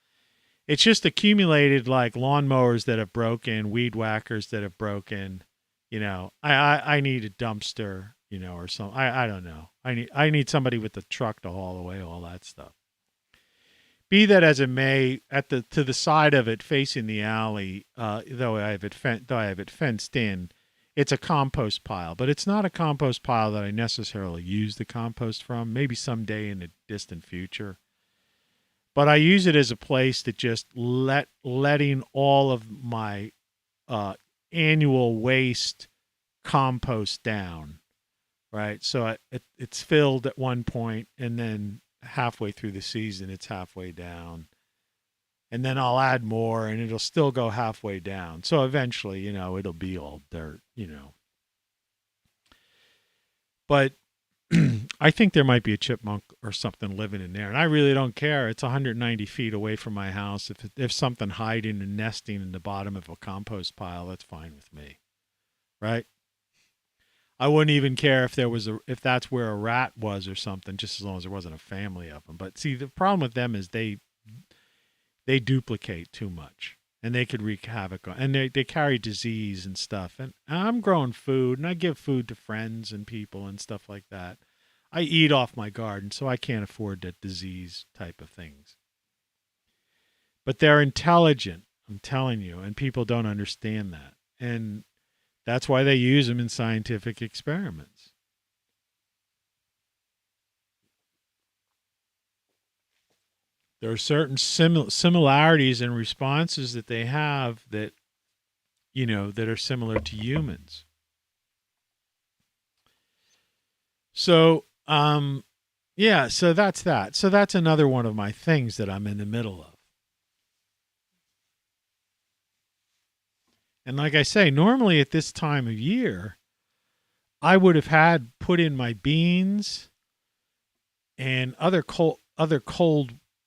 A: It's just accumulated like lawnmowers that have broken, weed whackers that have broken, I need a dumpster, or something. I don't know. I need somebody with the truck to haul away all that stuff. Be that as it may, to the side of it facing the alley, though I have it fenced in, it's a compost pile, but it's not a compost pile that I necessarily use the compost from. Maybe someday in the distant future, but I use it as a place to just letting all of my annual waste compost down, right? So it's filled at one point, and then halfway through the season it's halfway down, and then I'll add more and it'll still go halfway down, so eventually it'll be all dirt, but I think there might be a chipmunk or something living in there, and I really don't care. It's 190 feet away from my house. If something hiding and nesting in the bottom of a compost pile, that's fine with me, right? I wouldn't even care if that's where a rat was or something, just as long as there wasn't a family of them. But see, the problem with them is they duplicate too much, and they could wreak havoc and they carry disease and stuff. And I'm growing food, and I give food to friends and people and stuff like that. I eat off my garden, so I can't afford that disease type of things. But they're intelligent, I'm telling you, and people don't understand that. And that's why they use them in scientific experiments. There are certain similarities and responses that they have that, that are similar to humans. So, so that's that. So that's another one of my things that I'm in the middle of. And like I say, normally at this time of year, I would have put in my beans and other cold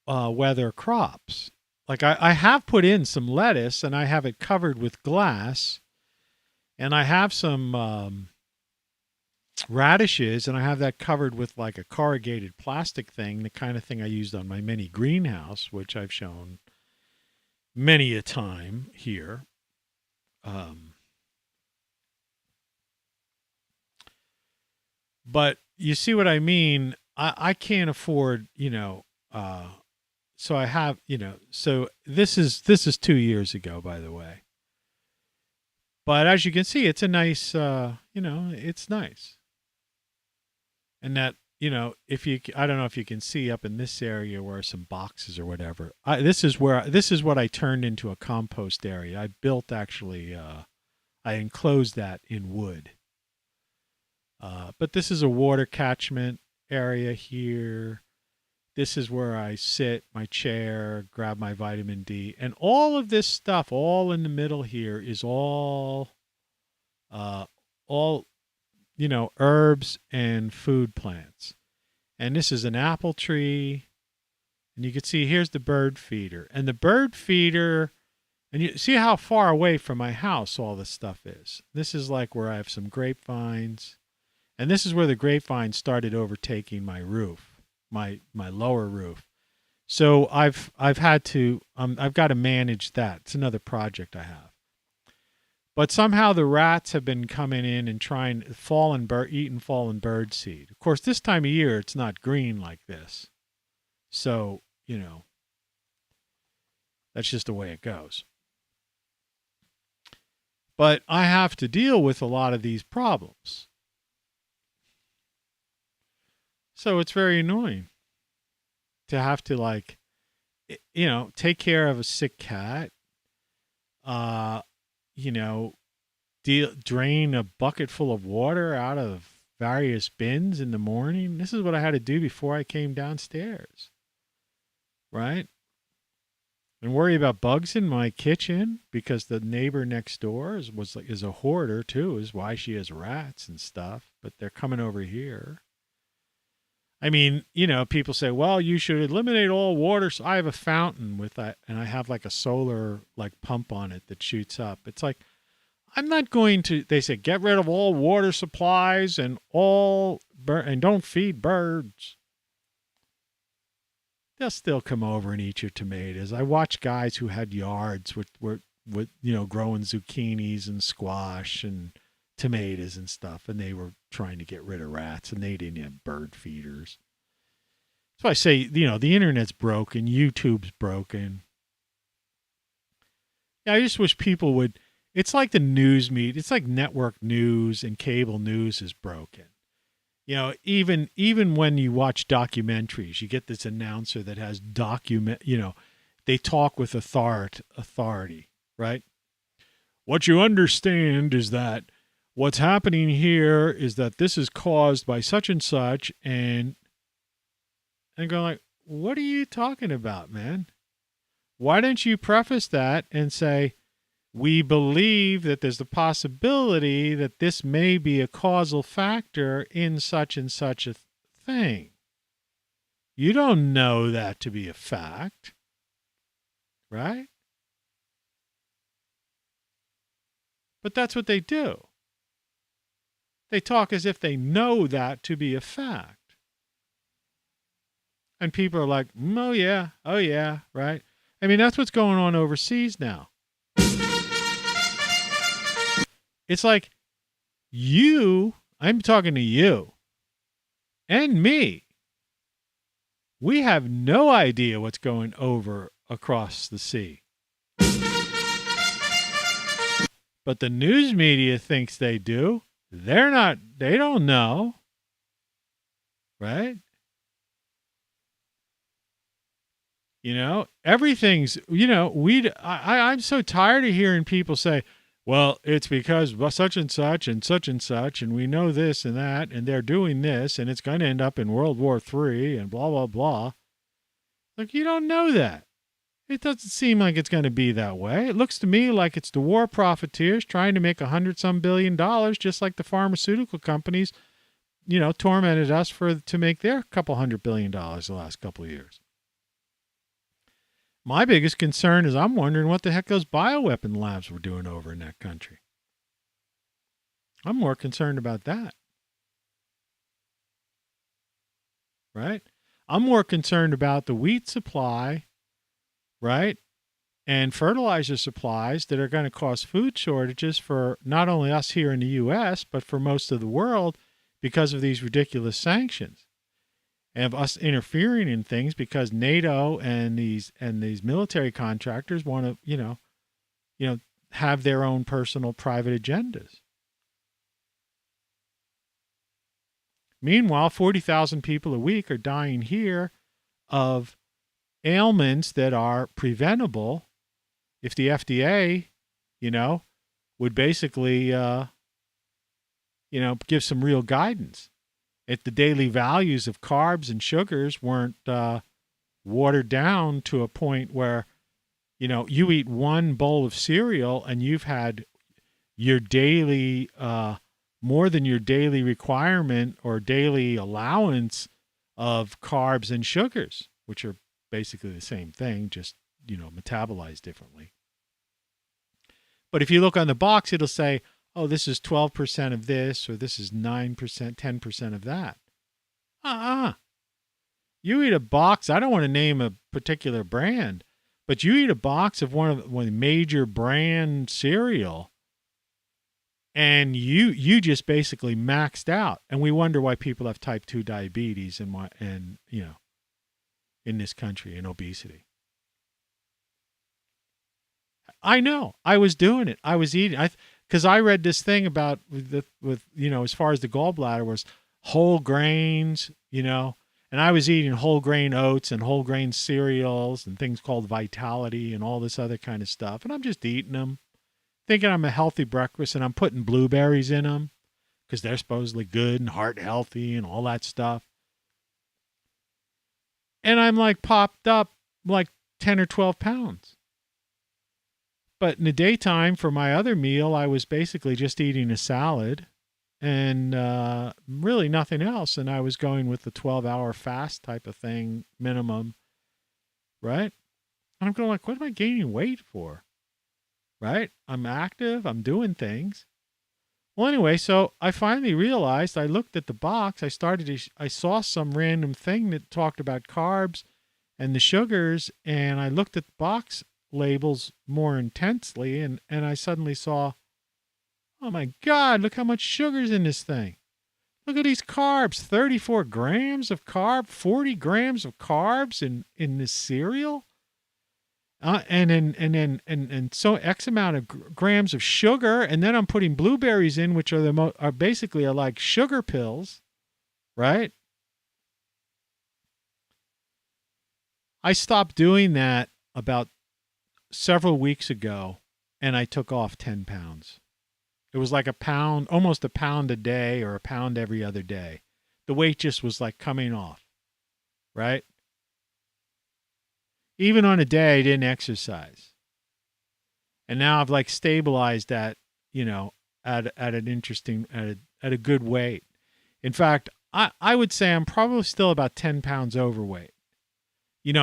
A: weather crops. Like I have put in some lettuce, and I have it covered with glass, and I have some radishes, and I have that covered with like a corrugated plastic thing, the kind of thing I used on my mini greenhouse, which I've shown many a time here. But you see what I mean? I can't afford, so I have, so this is 2 years ago, by the way. But as you can see, it's a nice, it's nice. And that, I don't know if you can see up in this area where some boxes or whatever. This is what I turned into a compost area. I built actually, I enclosed that in wood. But this is a water catchment area here. This is where I sit, my chair, grab my vitamin D. And all of this stuff, all in the middle here, is all herbs and food plants. And this is an apple tree. And you can see here's the bird feeder. And the bird feeder, and you see how far away from my house all this stuff is. This is like where I have some grapevines. And this is where the grapevines started overtaking my roof, my lower roof. So I've got to manage that. It's another project I have. But somehow the rats have been coming in and eating fallen bird seed. Of course, this time of year it's not green like this. So, that's just the way it goes. But I have to deal with a lot of these problems. So it's very annoying to have to take care of a sick cat, drain a bucket full of water out of various bins in the morning. This is what I had to do before I came downstairs, right? And worry about bugs in my kitchen because the neighbor next door is a hoarder too, is why she has rats and stuff, but they're coming over here. I mean, people say, well, you should eliminate all water. So I have a fountain with that, and I have like a solar pump on it that shoots up. It's like, I'm not going to, they say, get rid of all water supplies and and don't feed birds. They'll still come over and eat your tomatoes. I watch guys who had yards with growing zucchinis and squash and tomatoes and stuff, and they were trying to get rid of rats, and they didn't have bird feeders. So I say, the internet's broken, YouTube's broken. Yeah, I just wish people would. It's like the news media. It's like network news and cable news is broken. Even when you watch documentaries, you get this announcer that has they talk with authority, right? What you understand is that what's happening here is that this is caused by such and such, and going like, what are you talking about, man? Why don't you preface that and say, we believe that there's the possibility that this may be a causal factor in such and such a thing. You don't know that to be a fact, right? But that's what they do. They talk as if they know that to be a fact. And people are like, oh yeah, right? I mean, that's what's going on overseas now. It's like I'm talking to you and me. We have no idea what's going over across the sea. But the news media thinks they do. They don't know. Right? Everything's, I'm so tired of hearing people say, well, it's because such and such, and we know this and that, and they're doing this, and it's going to end up in World War III, and blah, blah, blah. Like, you don't know that. It doesn't seem like it's going to be that way. It looks to me like it's the war-profiteers trying to make $100-some billion, just like the pharmaceutical companies, tormented us to make their couple $100 billion the last couple of years. My biggest concern is I'm wondering what the heck those bioweapon labs were doing over in that country. I'm more concerned about that. Right? I'm more concerned about the wheat supply, right? And fertilizer supplies that are going to cause food shortages for not only us here in the U.S., but for most of the world because of these ridiculous sanctions. And of us interfering in things because NATO and these military contractors want to, have their own personal private agendas. Meanwhile, 40,000 people a week are dying here of ailments that are preventable if the FDA, would basically, give some real guidance. If the daily values of carbs and sugars weren't watered down to a point where, you eat one bowl of cereal and you've had your daily, more than your daily requirement or daily allowance of carbs and sugars, which are basically the same thing, just, metabolized differently. But if you look on the box, it'll say, oh, this is 12% of this, or this is 9%, 10% of that. You eat a box, I don't want to name a particular brand, but you eat a box of one of the major brand cereal, and you just basically maxed out. And we wonder why people have type 2 diabetes in this country, and obesity. I know. I was doing it. I was eating. Because I read this thing about as far as the gallbladder was whole grains, and I was eating whole grain oats and whole grain cereals and things called Vitality and all this other kind of stuff. And I'm just eating them, thinking I'm a healthy breakfast, and I'm putting blueberries in them because they're supposedly good and heart healthy and all that stuff. And I'm like popped up like 10 or 12 pounds. But in the daytime, for my other meal, I was basically just eating a salad and really nothing else. And I was going with the 12-hour fast type of thing, minimum, right? And I'm going like, what am I gaining weight for? Right? I'm active. I'm doing things. Well, anyway, so I finally realized, I looked at the box. I saw some random thing that talked about carbs and the sugars, and I looked at the box labels more intensely, and I suddenly saw, oh my God, look how much sugar's in this thing. Look at these carbs, 34 grams of carb, 40 grams of carbs in this cereal. And so X amount of grams of sugar, and then I'm putting blueberries in, which are basically like sugar pills, right? I stopped doing that about several weeks ago, and I took off 10 pounds. It was like a pound, almost a pound a day, or a pound every other day. The weight just was like coming off, right? Even on a day I didn't exercise. And now I've like stabilized at a good weight. In fact, I would say I'm probably still about 10 pounds overweight.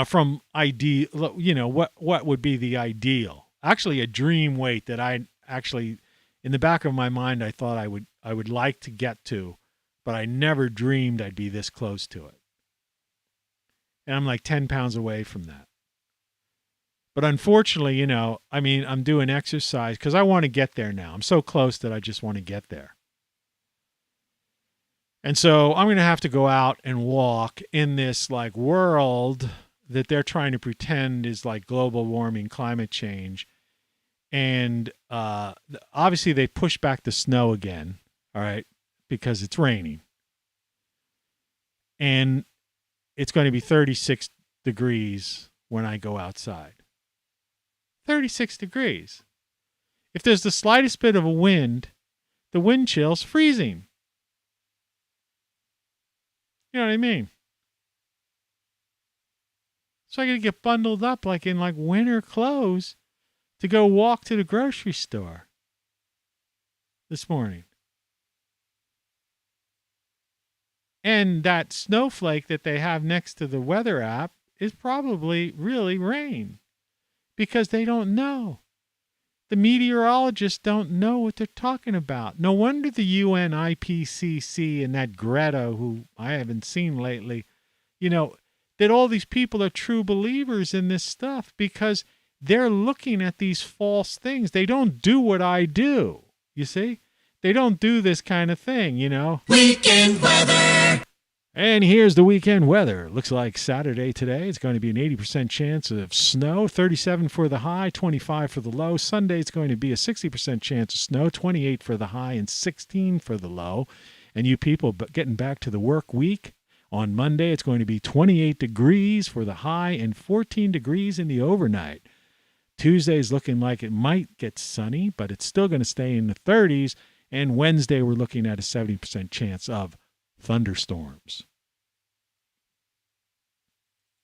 A: From ideal, what would be the ideal? Actually, a dream weight that I actually, in the back of my mind, I thought I would like to get to, but I never dreamed I'd be this close to it. And I'm like 10 pounds away from that. But unfortunately, I'm doing exercise because I want to get there now. I'm so close that I just want to get there. And so I'm going to have to go out and walk in this like world that they're trying to pretend is like global warming, climate change. And obviously they push back the snow again, all right, because it's raining. And it's going to be 36 degrees when I go outside. 36 degrees. If there's the slightest bit of a wind, the wind chill's freezing. You know what I mean? So I got to get bundled up like in like winter clothes to go walk to the grocery store this morning. And that snowflake that they have next to the weather app is probably really rain because they don't know. The meteorologists don't know what they're talking about. No wonder the UN IPCC and that Greta, who I haven't seen lately, that all these people are true believers in this stuff because they're looking at these false things. They don't do what I do, you see? They don't do this kind of thing, Weekend weather! And here's the weekend weather. Looks like Saturday today. It's going to be an 80% chance of snow, 37 for the high, 25 for the low. Sunday it's going to be a 60% chance of snow, 28 for the high and 16 for the low. And you people getting back to the work week, on Monday it's going to be 28 degrees for the high and 14 degrees in the overnight. Tuesday's looking like it might get sunny, but it's still going to stay in the 30s. And Wednesday we're looking at a 70% chance of thunderstorms.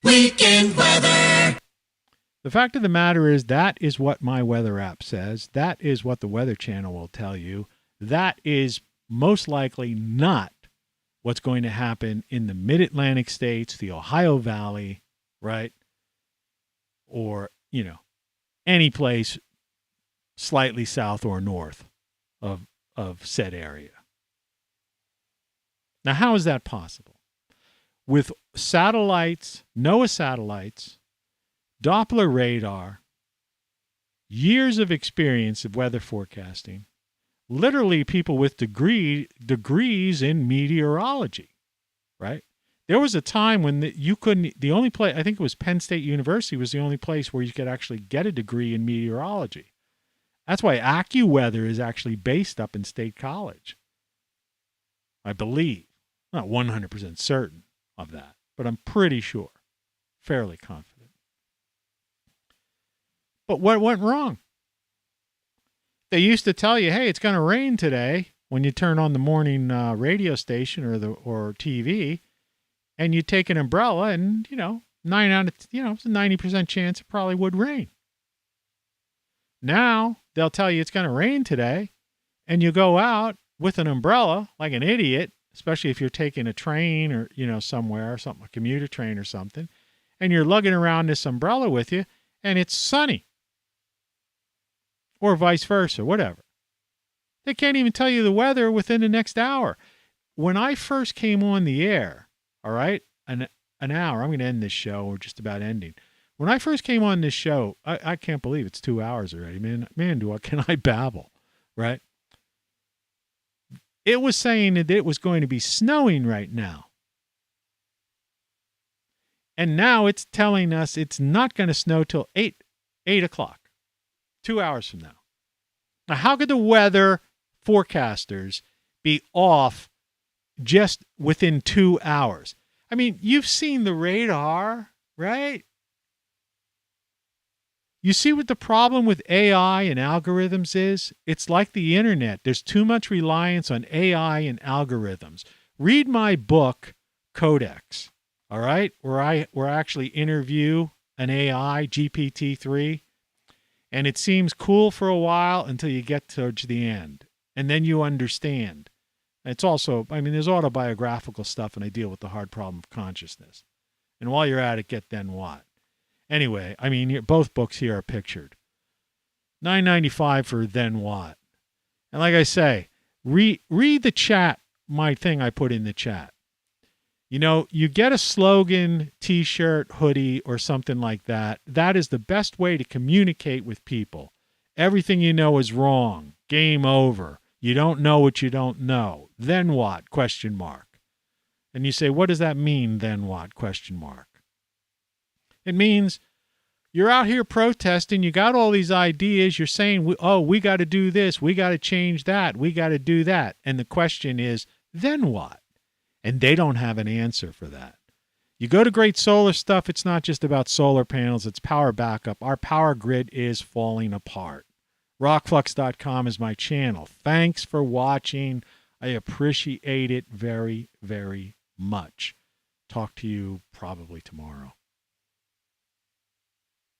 B: Weekend weather.
A: The fact of the matter is that is what my weather app says. That is what the Weather Channel will tell you. That is most likely not what's going to happen in the mid-Atlantic states, the Ohio Valley, right? Or, any place slightly south or north of said area. Now, how is that possible? With satellites, NOAA satellites, Doppler radar, years of experience of weather forecasting, literally people with degrees in meteorology, right? There was a time when the only place, I think it was Penn State University was the only place where you could actually get a degree in meteorology. That's why AccuWeather is actually based up in State College. I believe. Not 100% certain of that, but I'm pretty sure. Fairly confident. But what went wrong? They used to tell you, hey, it's going to rain today when you turn on the morning radio station or TV, and you take an umbrella and, it's a 90% chance it probably would rain. Now they'll tell you it's going to rain today, and you go out with an umbrella like an idiot, especially if you're taking a train or, somewhere, a commuter train or something, and you're lugging around this umbrella with you, and it's sunny. Or vice versa, whatever. They can't even tell you the weather within the next hour. When I first came on the air, all right, an hour, I'm going to end this show, or just about ending. When I first came on this show, I can't believe it's 2 hours already. Man, can I babble, right? It was saying that it was going to be snowing right now. And now it's telling us it's not going to snow till 8 o'clock, 2 hours from now. Now, how could the weather forecasters be off just within 2 hours? I mean, you've seen the radar, right? You see what the problem with AI and algorithms is? It's like the internet. There's too much reliance on AI and algorithms. Read my book, Codex, all right, where I actually interview an AI, GPT-3, and it seems cool for a while until you get towards the end, and then you understand. It's also, there's autobiographical stuff, and I deal with the hard problem of consciousness. And while you're at it, get Then What? Anyway, both books here are pictured. $9.95 for Then What? And like I say, read the chat, my thing I put in the chat. You get a slogan, T-shirt, hoodie, or something like that. That is the best way to communicate with people. Everything you know is wrong. Game over. You don't know what you don't know. Then what? ? And you say, what does that mean, then what? ? It means you're out here protesting. You got all these ideas. You're saying, we got to do this. We got to change that. We got to do that. And the question is, then what? And they don't have an answer for that. You go to Great Solar Stuff. It's not just about solar panels. It's power backup. Our power grid is falling apart. ROCKFLUX.com is my channel. Thanks for watching. I appreciate it very, very much. Talk to you probably tomorrow.